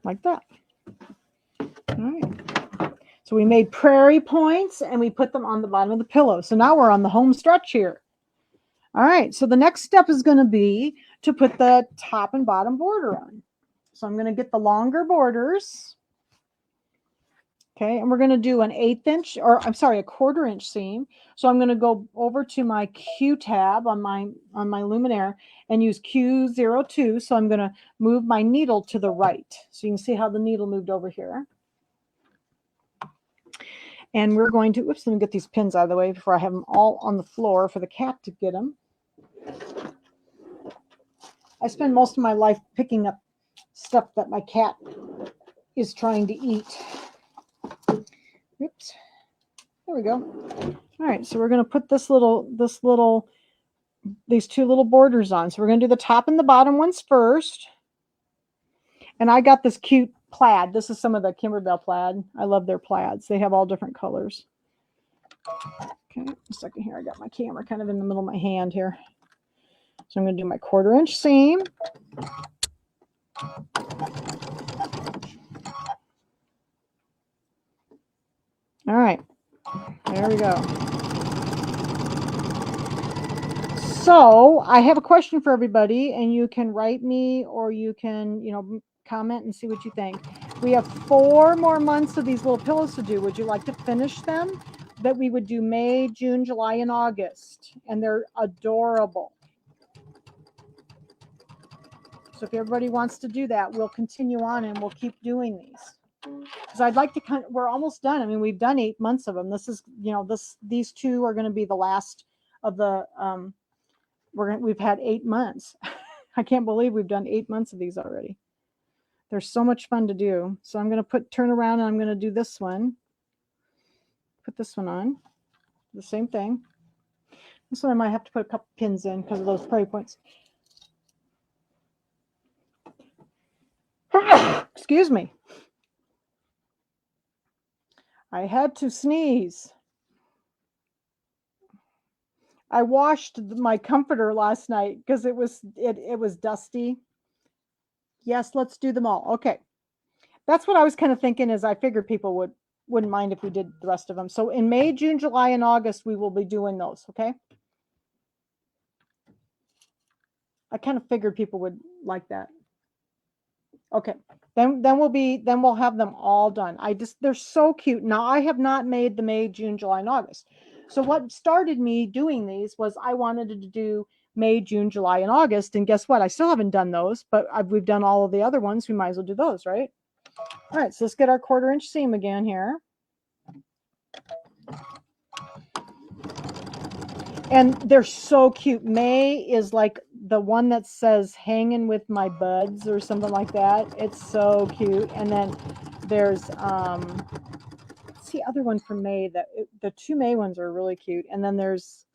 Like that. All right. So we made prairie points and we put them on the bottom of the pillow. So now we're on the home stretch here. All right. So the next step is going to be to put the top and bottom border on. So I'm going to get the longer borders. Okay. And we're going to do an 1/8 inch, or I'm sorry, a 1/4 inch seam. So I'm going to go over to my Q tab on my luminaire and use Q02. So I'm going to move my needle to the right. So you can see how the needle moved over here. And we're going to, oops, let me get these pins out of the way before I have them all on the floor for the cat to get them. I spend most of my life picking up stuff that my cat is trying to eat. Oops. There we go. All right, so we're going to put these two little borders on. So we're going to do the top and the bottom ones first. And I got this cute plaid. This is some of the Kimberbell plaid. I love their plaids. They have all different colors. Okay, a second here. I got my camera kind of in the middle of my hand here. So I'm going to do my 1/4 inch seam. All right, there we go. So I have a question for everybody, and you can write me or you can, comment and see what you think. We have 4 more months of these little pillows to do. Would you like to finish them? That we would do May, June, July, and August, and they're adorable. So if everybody wants to do that, we'll continue on and we'll keep doing these. Because I'd like to we're almost done. I mean, we've done 8 months of them. This is, these 2 are going to be the last of the, we've had 8 months. I can't believe we've done 8 months of these already. They're so much fun to do. So I'm going to turn around and I'm going to do this one. Put this one on. The same thing. This one I might have to put a couple pins in because of those prairie points. Excuse me. I had to sneeze. I washed my comforter last night because it was dusty. Yes, let's do them all. Okay. That's what I was kind of thinking, is I figured people wouldn't mind if we did the rest of them. So in May, June, July, and August, we will be doing those, okay? I kind of figured people would like that. Okay. Then we'll have them all done. They're so cute. Now I have not made the May, June, July, and August. So what started me doing these was I wanted to do May, June, July, and August. And guess what? I still haven't done those, but we've done all of the other ones. We might as well do those, right? All right, so let's get our 1/4 inch seam again here. And they're so cute. May is like the one that says hanging with my buds or something like that. It's so cute. And then there's what's the other one from May? The 2 May ones are really cute. And then there's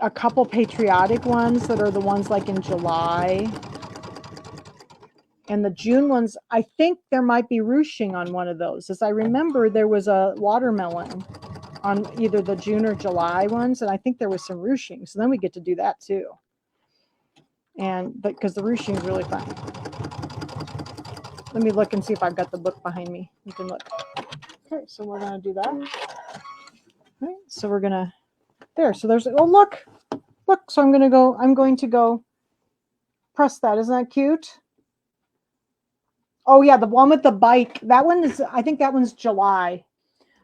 a couple patriotic ones that are the ones like in July. And the June ones, I think there might be ruching on one of those. As I remember, there was a watermelon on either the June or July ones, and I think there was some ruching. So then we get to do that too. And because the ruching is really fun. Let me look and see if I've got the book behind me. You can look. Okay, so we're going to do that. Okay, so we're going to, There, so there's, oh, look. So I'm going to go press that. Isn't that cute? Oh yeah, the one with the bike. That one is, I think that one's July.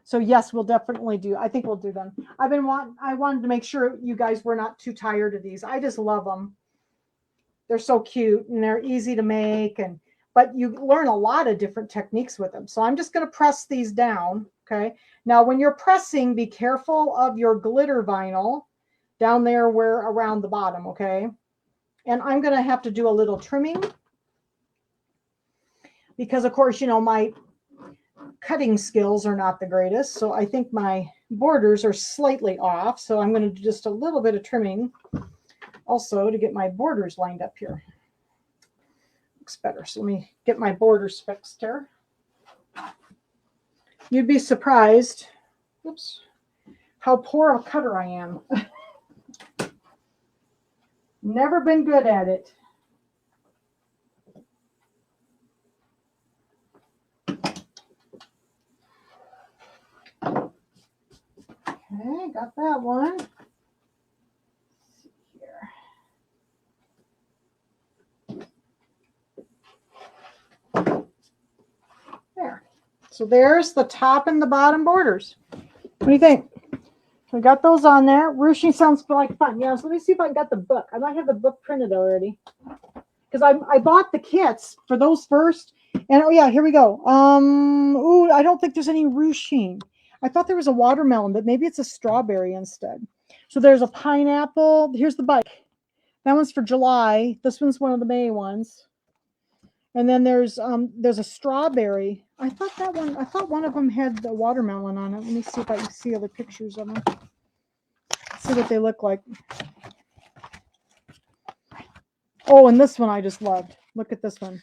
So yes, we'll definitely do. I think we'll do them. I wanted to make sure you guys were not too tired of these. I just love them. They're so cute and they're easy to make, but you learn a lot of different techniques with them. So I'm just going to press these down. Okay. Now, when you're pressing, be careful of your glitter vinyl down there where around the bottom. Okay. And I'm going to have to do a little trimming because, of course, you know, my cutting skills are not the greatest. So I think my borders are slightly off. So I'm going to do just a little bit of trimming also to get my borders lined up here. Looks better. So let me get my borders fixed here. You'd be surprised, oops, how poor a cutter I am. Never been good at it. Okay, got that one. Let's see here. There. So there's the top and the bottom borders. What do you think? We got those on there. Ruching sounds like fun. Yeah, so let me see if I got the book. I might have the book printed already. Because I bought the kits for those first. And oh yeah, here we go. Ooh, I don't think there's any ruching. I thought there was a watermelon, but maybe it's a strawberry instead. So there's a pineapple. Here's the bike. That one's for July. This one's one of the May ones. And then there's a strawberry. I thought one of them had the watermelon on it. Let me see if I can see other pictures of them. See what they look like. Oh, and this one I just loved. Look at this one.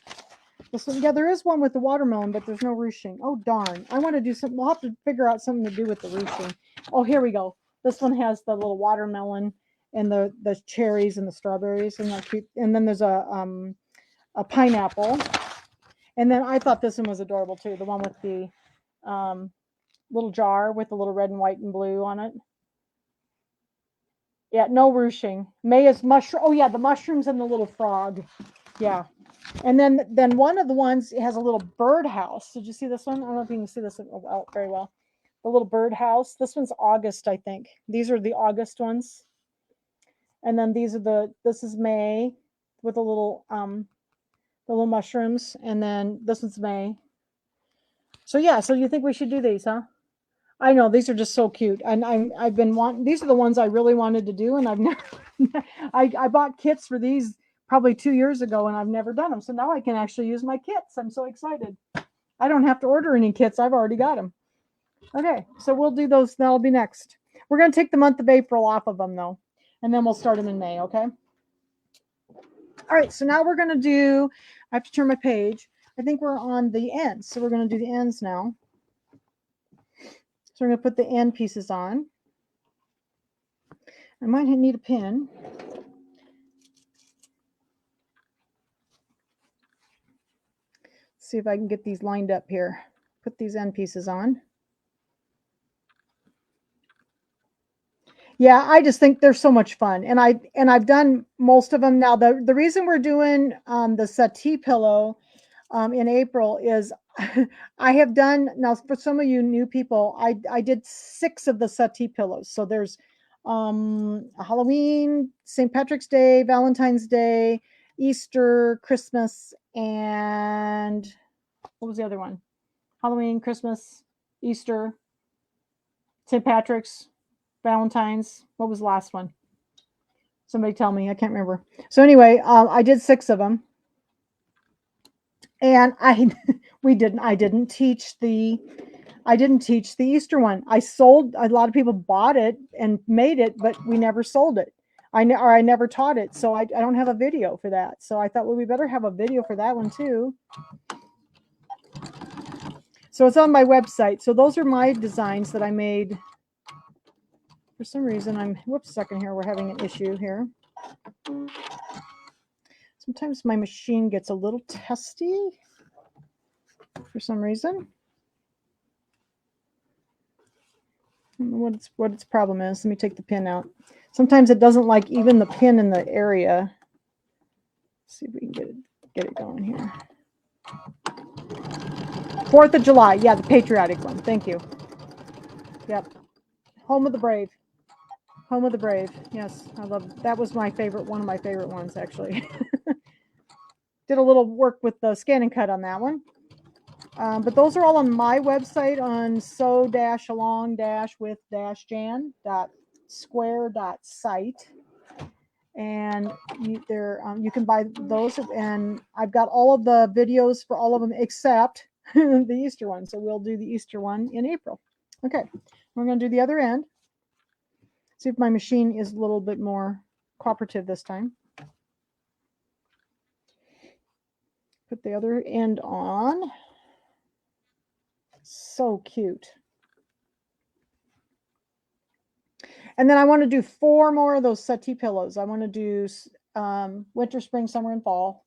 This one, yeah, there is one with the watermelon, but there's no ruching. Oh, darn. I want to do something. We'll have to figure out something to do with the ruching. Oh, here we go. This one has the little watermelon and the cherries and the strawberries. And that cute. And then there's a pineapple. And then I thought this one was adorable too. The one with the little jar with the little red and white and blue on it. Yeah, no ruching. May is mushroom. Oh yeah, the mushrooms and the little frog. Yeah. And then one of the ones has a little birdhouse. Did you see this one? I don't know if you can see this very well. The little birdhouse. This one's August, I think. These are the August ones. And then this is May with the little mushrooms. And then this one's May. So yeah, so you think we should do these, huh? I know these are just so cute, and I've been wanting. These are the ones I really wanted to do, and I've never. I bought kits for these probably 2 years ago, and I've never done them. So now I can actually use my kits. I'm so excited. I don't have to order any kits. I've already got them. Okay, so we'll do those. That'll be next. We're going to take the month of April off of them though, and then we'll start them in May. Okay. All right. So now we're going to do. I have to turn my page. I think we're on the ends, so we're going to do the ends now. So we're going to put the end pieces on. I might need a pin. See if I can get these lined up here. Put these end pieces on. Yeah, I just think they're so much fun. And I've done most of them now. The reason we're doing the settee pillow in April is I have done, now for some of you new people, I did 6 of the settee pillows. So there's Halloween, St. Patrick's Day, Valentine's Day, Easter, Christmas, and what was the other one? Halloween, Christmas, Easter, St. Patrick's, Valentine's. What was the last one? Somebody tell me. I can't remember. So anyway, I did 6 of them. And I didn't teach the Easter one. I sold, a lot of people bought it and made it, but we never sold it. I never taught it. So I don't have a video for that. So I thought, well, we better have a video for that one too. So it's on my website. So those are my designs that I made. For some reason, whoops, a second here. We're having an issue here. Sometimes my machine gets a little testy for some reason. don't know what its problem is. Let me take the pin out. Sometimes it doesn't like even the pin in the area. Let's see if we can get it going here. 4th of July. Yeah, the patriotic one. Thank you. Yep. Home of the Brave. Home of the Brave. Yes, I love it. That was my favorite, one of my favorite ones, actually. Did a little work with the scan and cut on that one. But those are all on my website on sew-along-with-jan.square.site. And you can buy those. And I've got all of the videos for all of them except the Easter one. So we'll do the Easter one in April. Okay, we're going to do the other end. See if my machine is a little bit more cooperative this time. Put the other end on. So cute. And then I want to do 4 more of those settee pillows. I want to do winter, spring, summer, and fall.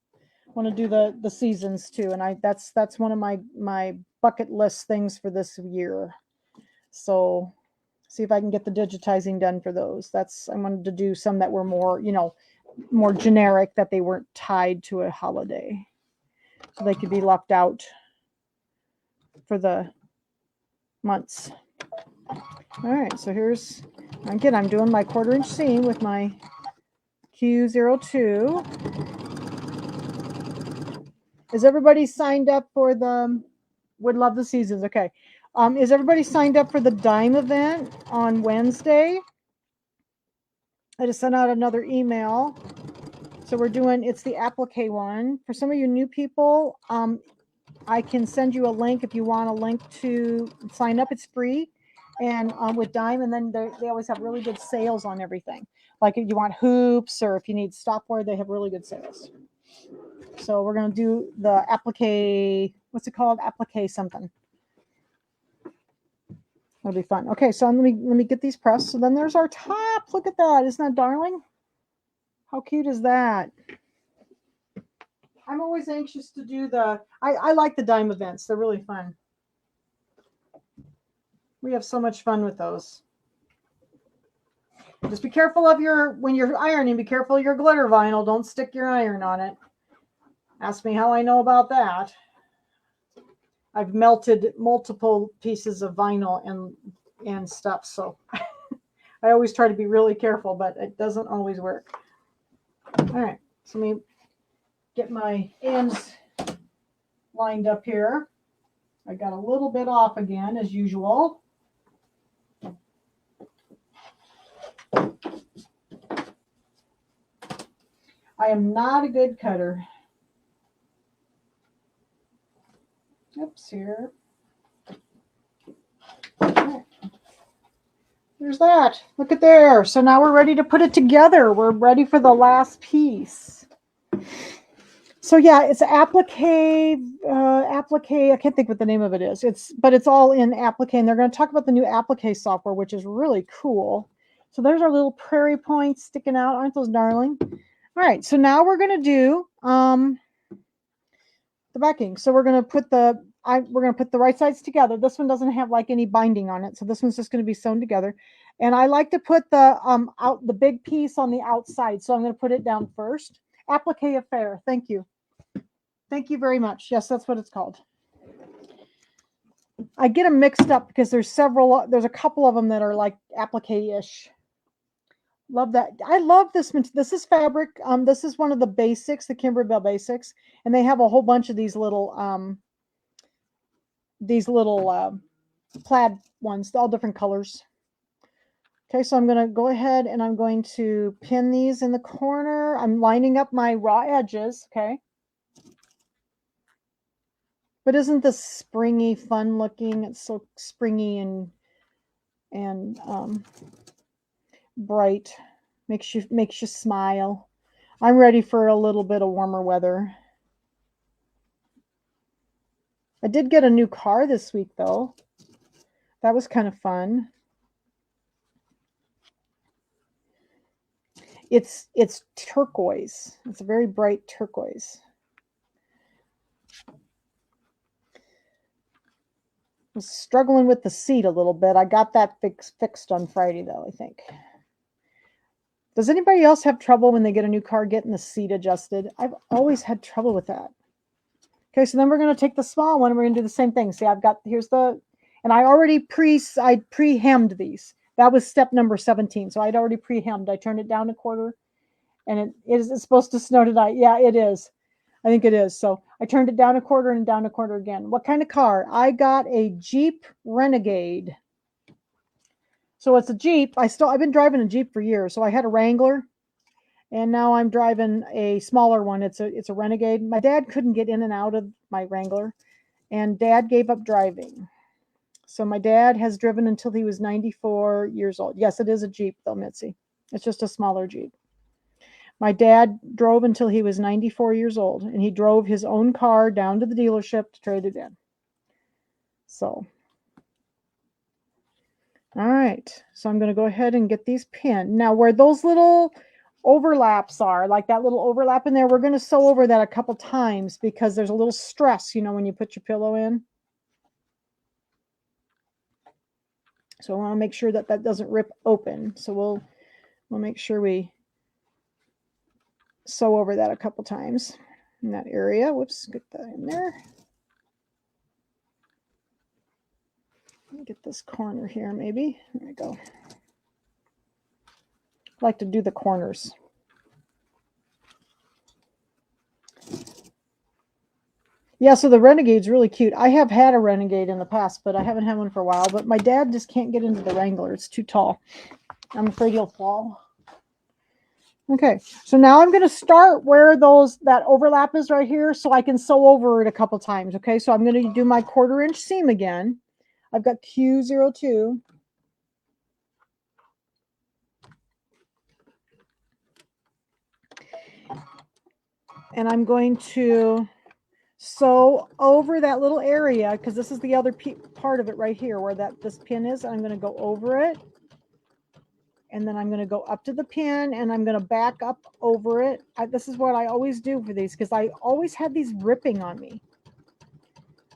I want to do the seasons too. And that's one of my bucket list things for this year. So see if I can get the digitizing done for those. I wanted to do some that were more, more generic, that they weren't tied to a holiday. So they could be left out for the months. All right, so here's, again, I'm doing my 1/4 inch seam with my Q02. Is everybody signed up for the Would Love the Seasons? Okay. Is everybody signed up for the dime event on Wednesday? I just sent out another email. So it's the applique one. For some of you new people, I can send you a link if you want a link to sign up. It's free. And with dime, and then they always have really good sales on everything. Like if you want hoops or if you need stopwear, they have really good sales. So we're going to do the applique. What's it called? Applique something. It'll be fun. Okay, so let me get these pressed. So then there's our top. Look at that. Isn't that darling? How cute is that? I'm always anxious to do I like the dime events. They're really fun. We have so much fun with those. Just be careful of when you're ironing, be careful of your glitter vinyl. Don't stick your iron on it. Ask me how I know about that. I've melted multiple pieces of vinyl and stuff, so I always try to be really careful, but it doesn't always work. All right, so let me get my ends lined up here. I got a little bit off again, as usual. I am not a good cutter. Oops, here. Right. There's that. Look at there. So now we're ready to put it together. We're ready for the last piece. So yeah, it's applique. I can't think what the name of it is. But it's all in applique, and they're going to talk about the new applique software, which is really cool. So there's our little prairie points sticking out. Aren't those darling? All right. So now we're going to do the backing. So we're going to put the right sides together. This one doesn't have like any binding on it, so this one's just going to be sewn together. And I like to put the big piece on the outside, so I'm going to put it down first. Applique affair. Thank you. Thank you very much. Yes, that's what it's called. I get them mixed up because there's a couple of them that are like applique-ish. Love that. I love this. This is fabric. This is one of the basics, the Kimberbell basics, and they have a whole bunch of these little plaid ones, all different colors. Okay, so I'm going to go ahead and I'm going to pin these in the corner. I'm lining up my raw edges. Okay. But isn't this springy, fun looking? It's so springy and bright. Makes you smile. I'm ready for a little bit of warmer weather. I did get a new car this week though. That was kind of fun. It's turquoise. It's a very bright turquoise. was struggling with the seat a little bit. I got that fixed on Friday, though, I think. Does anybody else have trouble when they get a new car getting the seat adjusted? I've always had trouble with that. Okay, so then we're going to take the small one and we're going to do the same thing. See, here's the, and I already pre-hemmed these. That was step number 17. So I'd already pre-hemmed. I turned it down a quarter, and it's supposed to snow tonight. Yeah, it is. I think it is. So I turned it down a quarter and down a quarter again. What kind of car? I got a Jeep Renegade. So it's a Jeep. I've been driving a Jeep for years. So I had a Wrangler, and now I'm driving a smaller one. It's a Renegade. My dad couldn't get in and out of my Wrangler, and Dad gave up driving. So my dad has driven until he was 94 years old. Yes, it is a Jeep though, Mitzi. It's just a smaller Jeep. My dad drove until he was 94 years old, and he drove his own car down to the dealership to trade it in. So, all right. So I'm going to go ahead and get these pinned. Now, where those little overlaps are, like that little overlap in there, we're going to sew over that a couple times because there's a little stress, when you put your pillow in. So I want to make sure that that doesn't rip open. So we'll make sure we sew over that a couple times in that area. Whoops, get that in there. Let me get this corner here, maybe. There we go. I like to do the corners. Yeah, so the Renegade's really cute. I have had a Renegade in the past, but I haven't had one for a while. But my dad just can't get into the Wrangler. It's too tall. I'm afraid he'll fall. Okay, so now I'm going to start where that overlap is right here so I can sew over it a couple times. Okay, so I'm going to do my 1/4 inch seam again. I've got Q02. And I'm going to sew over that little area because this is the other part of it right here where this pin is. I'm going to go over it. And then I'm going to go up to the pin and I'm going to back up over it. This is what I always do for these because I always had these ripping on me.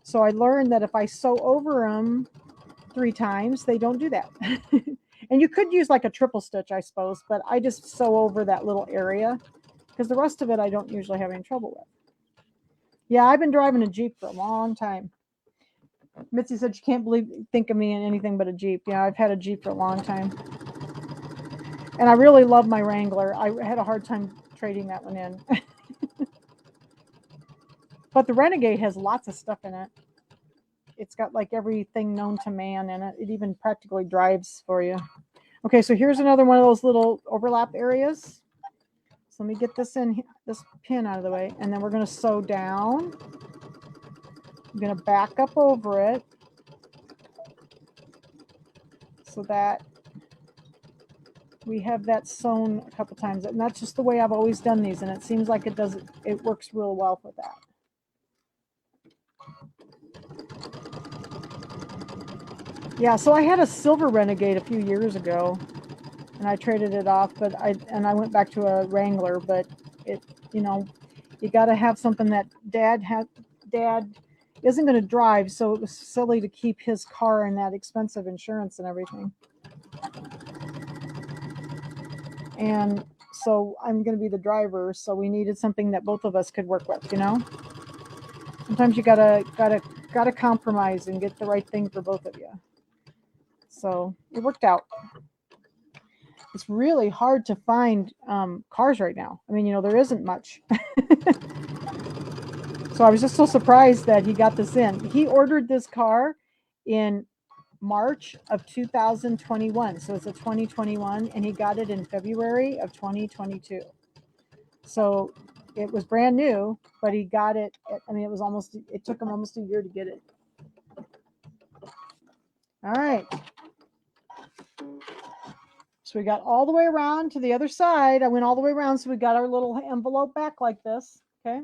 So I learned that if I sew over them 3 times, they don't do that. And you could use like a triple stitch, I suppose, but I just sew over that little area because the rest of it I don't usually have any trouble with. Yeah, I've been driving a Jeep for a long time. Mitzi said she can't think of me in anything but a Jeep. Yeah, I've had a Jeep for a long time. And I really love my Wrangler. I had a hard time trading that one in. But the Renegade has lots of stuff in it. It's got like everything known to man in it. It even practically drives for you. Okay, so here's another one of those little overlap areas. So let me get this pin out of the way, and then we're going to sew down. I'm going to back up over it so that we have that sewn a couple times. And that's just the way I've always done these, and it seems like it works real well for that. Yeah, so I had a silver Renegade a few years ago, and I traded it off, but I went back to a Wrangler, but you got to have something that Dad isn't going to drive, so it was silly to keep his car in that expensive insurance and everything. And so I'm going to be the driver, so we needed something that both of us could work with, Sometimes you gotta compromise and get the right thing for both of you. So it worked out. It's really hard to find cars right now. I mean, there isn't much. So I was just so surprised that he got this in. He ordered this car in March of 2021. So it's a 2021, and he got it in February of 2022. So it was brand new, but he got it. It took him almost a year to get it. All right. So we got all the way around to the other side. I went all the way around, so we got our little envelope back like this. Okay.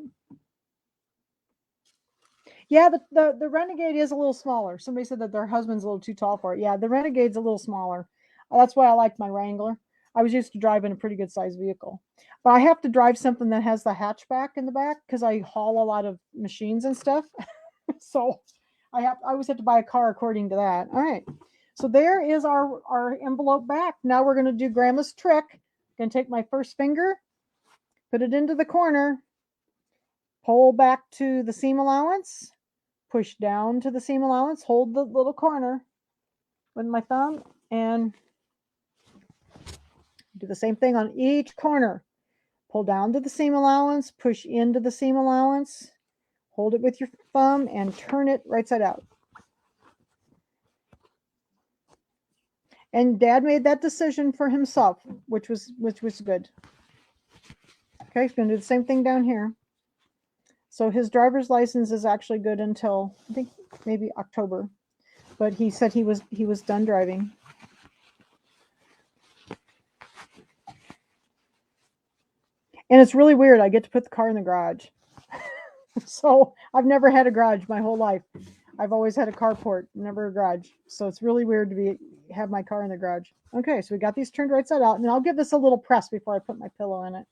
Yeah, the Renegade is a little smaller. Somebody said that their husband's a little too tall for it. Yeah, the Renegade's a little smaller. That's why I like my Wrangler. I was used to driving a pretty good sized vehicle. But I have to drive something that has the hatchback in the back because I haul a lot of machines and stuff. So I always have to buy a car according to that. All right. So there is our envelope back. Now we're going to do Grandma's trick. Going to take my first finger, put it into the corner, pull back to the seam allowance, push down to the seam allowance, hold the little corner with my thumb, and do the same thing on each corner. Pull down to the seam allowance, push into the seam allowance, hold it with your thumb, and turn it right side out. And Dad made that decision for himself, which was good. Okay, he's going to do the same thing down here. So his driver's license is actually good until I think maybe October, but he said he was done driving. And it's really weird. I get to put the car in the garage. So I've never had a garage my whole life. I've always had a carport, never a garage. So it's really weird to have my car in the garage. Okay, so we got these turned right side out, and I'll give this a little press before I put my pillow in it.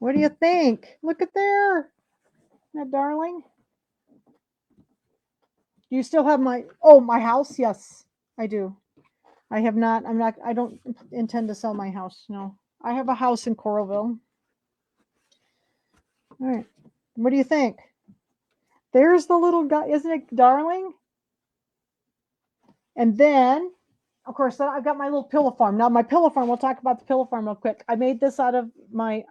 What do you think? Look at there. Isn't that darling? Do you still have my house? Yes, I do. I have not. I don't intend to sell my house. No. I have a house in Coralville. All right. What do you think? There's the little guy. Isn't it darling? And then, of course, I've got my little pillow farm. Now, my pillow farm, we'll talk about the pillow farm real quick. I made this out of my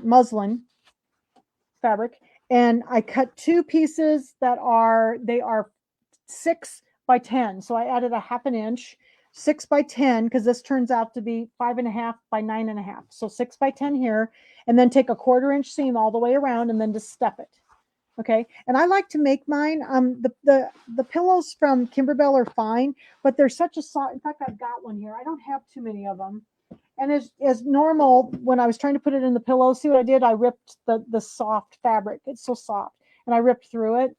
muslin fabric, and I cut two pieces that are 6 by 10. So I added a half an inch, 6 by 10, because this turns out to be 5.5 by 9.5. So 6 by 10 here, and then take a 1/4 inch seam all the way around, and then just step it. Okay, and I like to make mine. The pillows from Kimberbell are fine, but they're such a soft. In fact, I've got one here. I don't have too many of them. And as normal, when I was trying to put it in the pillow, see what I did? I ripped the soft fabric. It's so soft, and I ripped through it.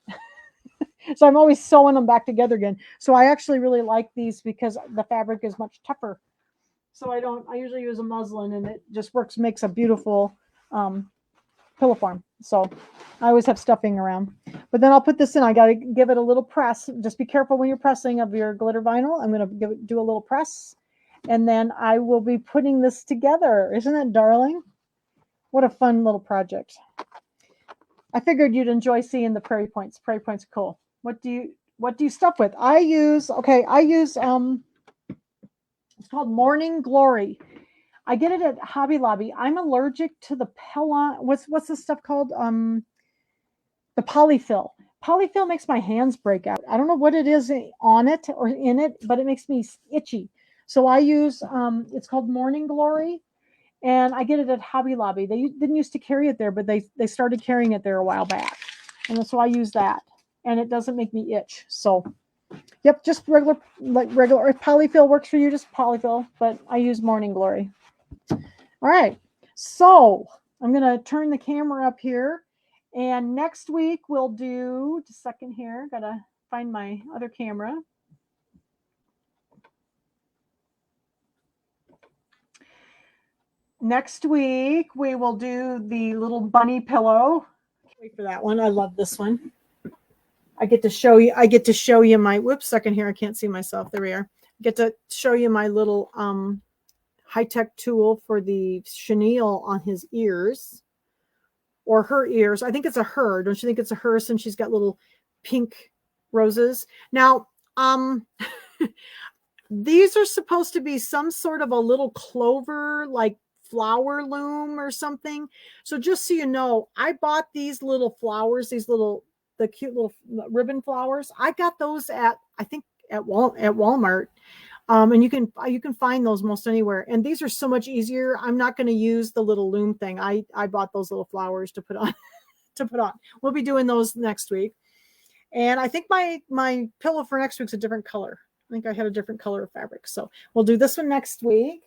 So I'm always sewing them back together again. So I actually really like these because the fabric is much tougher. So I usually use a muslin, and it just makes a beautiful pillow farm. So I always have stuffing around. But then I'll put this in. I got to give it a little press. Just be careful when you're pressing of your glitter vinyl. I'm going to do a little press. And then I will be putting this together. Isn't it darling? What a fun little project. I figured you'd enjoy seeing the prairie points. Prairie points are cool. What do you stuff with? I use it's called Morning Glory. I get it at Hobby Lobby. I'm allergic to the what's this stuff called? The polyfill. Polyfill makes my hands break out. I don't know what it is on it or in it, but it makes me itchy. So I use it's called Morning Glory, and I get it at Hobby Lobby. They didn't used to carry it there, but they started carrying it there a while back, and so I use that, and it doesn't make me itch. So, yep, just regular. If polyfill works for you, just polyfill. But I use Morning Glory. All right, so I'm gonna turn the camera up here, and next week we'll do. Just a second here. Gotta find my other camera. Next week, we will do the little bunny pillow. Wait for that one. I love this one. I get to show you my, whoops, second here. I can't see myself. There we are. I get to show you my little high-tech tool for the chenille on his ears or her ears. I think it's a her. Don't you think it's a her since she's got little pink roses? Now, these are supposed to be some sort of a little clover, like flower loom or something. So just so you know, I bought these little flowers, the cute little ribbon flowers. I got those at Walmart. And you can find those most anywhere. And these are so much easier. I'm not going to use the little loom thing. I bought those little flowers to put on. We'll be doing those next week. And I think my pillow for next week's a different color. I think I had a different color of fabric. So we'll do this one next week.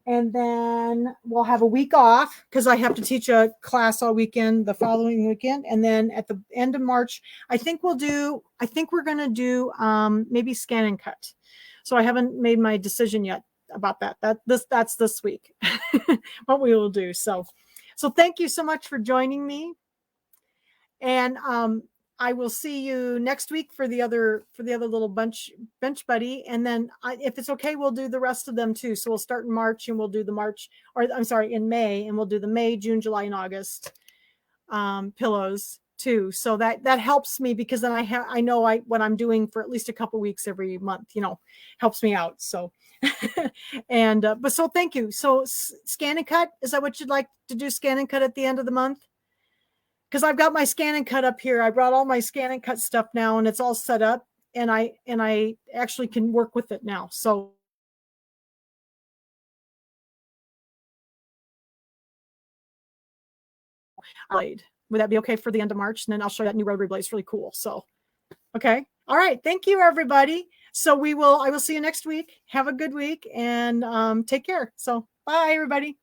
And then we'll have a week off because I have to teach a class all weekend, the following weekend. And then at the end of March, I think we're going to do maybe scan and cut. So I haven't made my decision yet about that. That's this week, what we will do. So, So thank you so much for joining me. And I will see you next week for the other little bench buddy. And then if it's okay, we'll do the rest of them too. So we'll start in March and we'll do the March, or I'm sorry, in May, and we'll do the May, June, July, and August pillows too. So that helps me, because then I know what I'm doing for at least a couple weeks every month, helps me out. So and but so thank you. So scan and cut, is that what you'd like to do? Scan and cut at the end of the month? Because I've got my scan and cut up here. I brought all my scan and cut stuff now, and it's all set up, and I actually can work with it now. So would that be okay for the end of March? And then I'll show you that new rotary blade. It's really cool. So okay. All right. Thank you, everybody. So I will see you next week. Have a good week, and take care. So bye, everybody.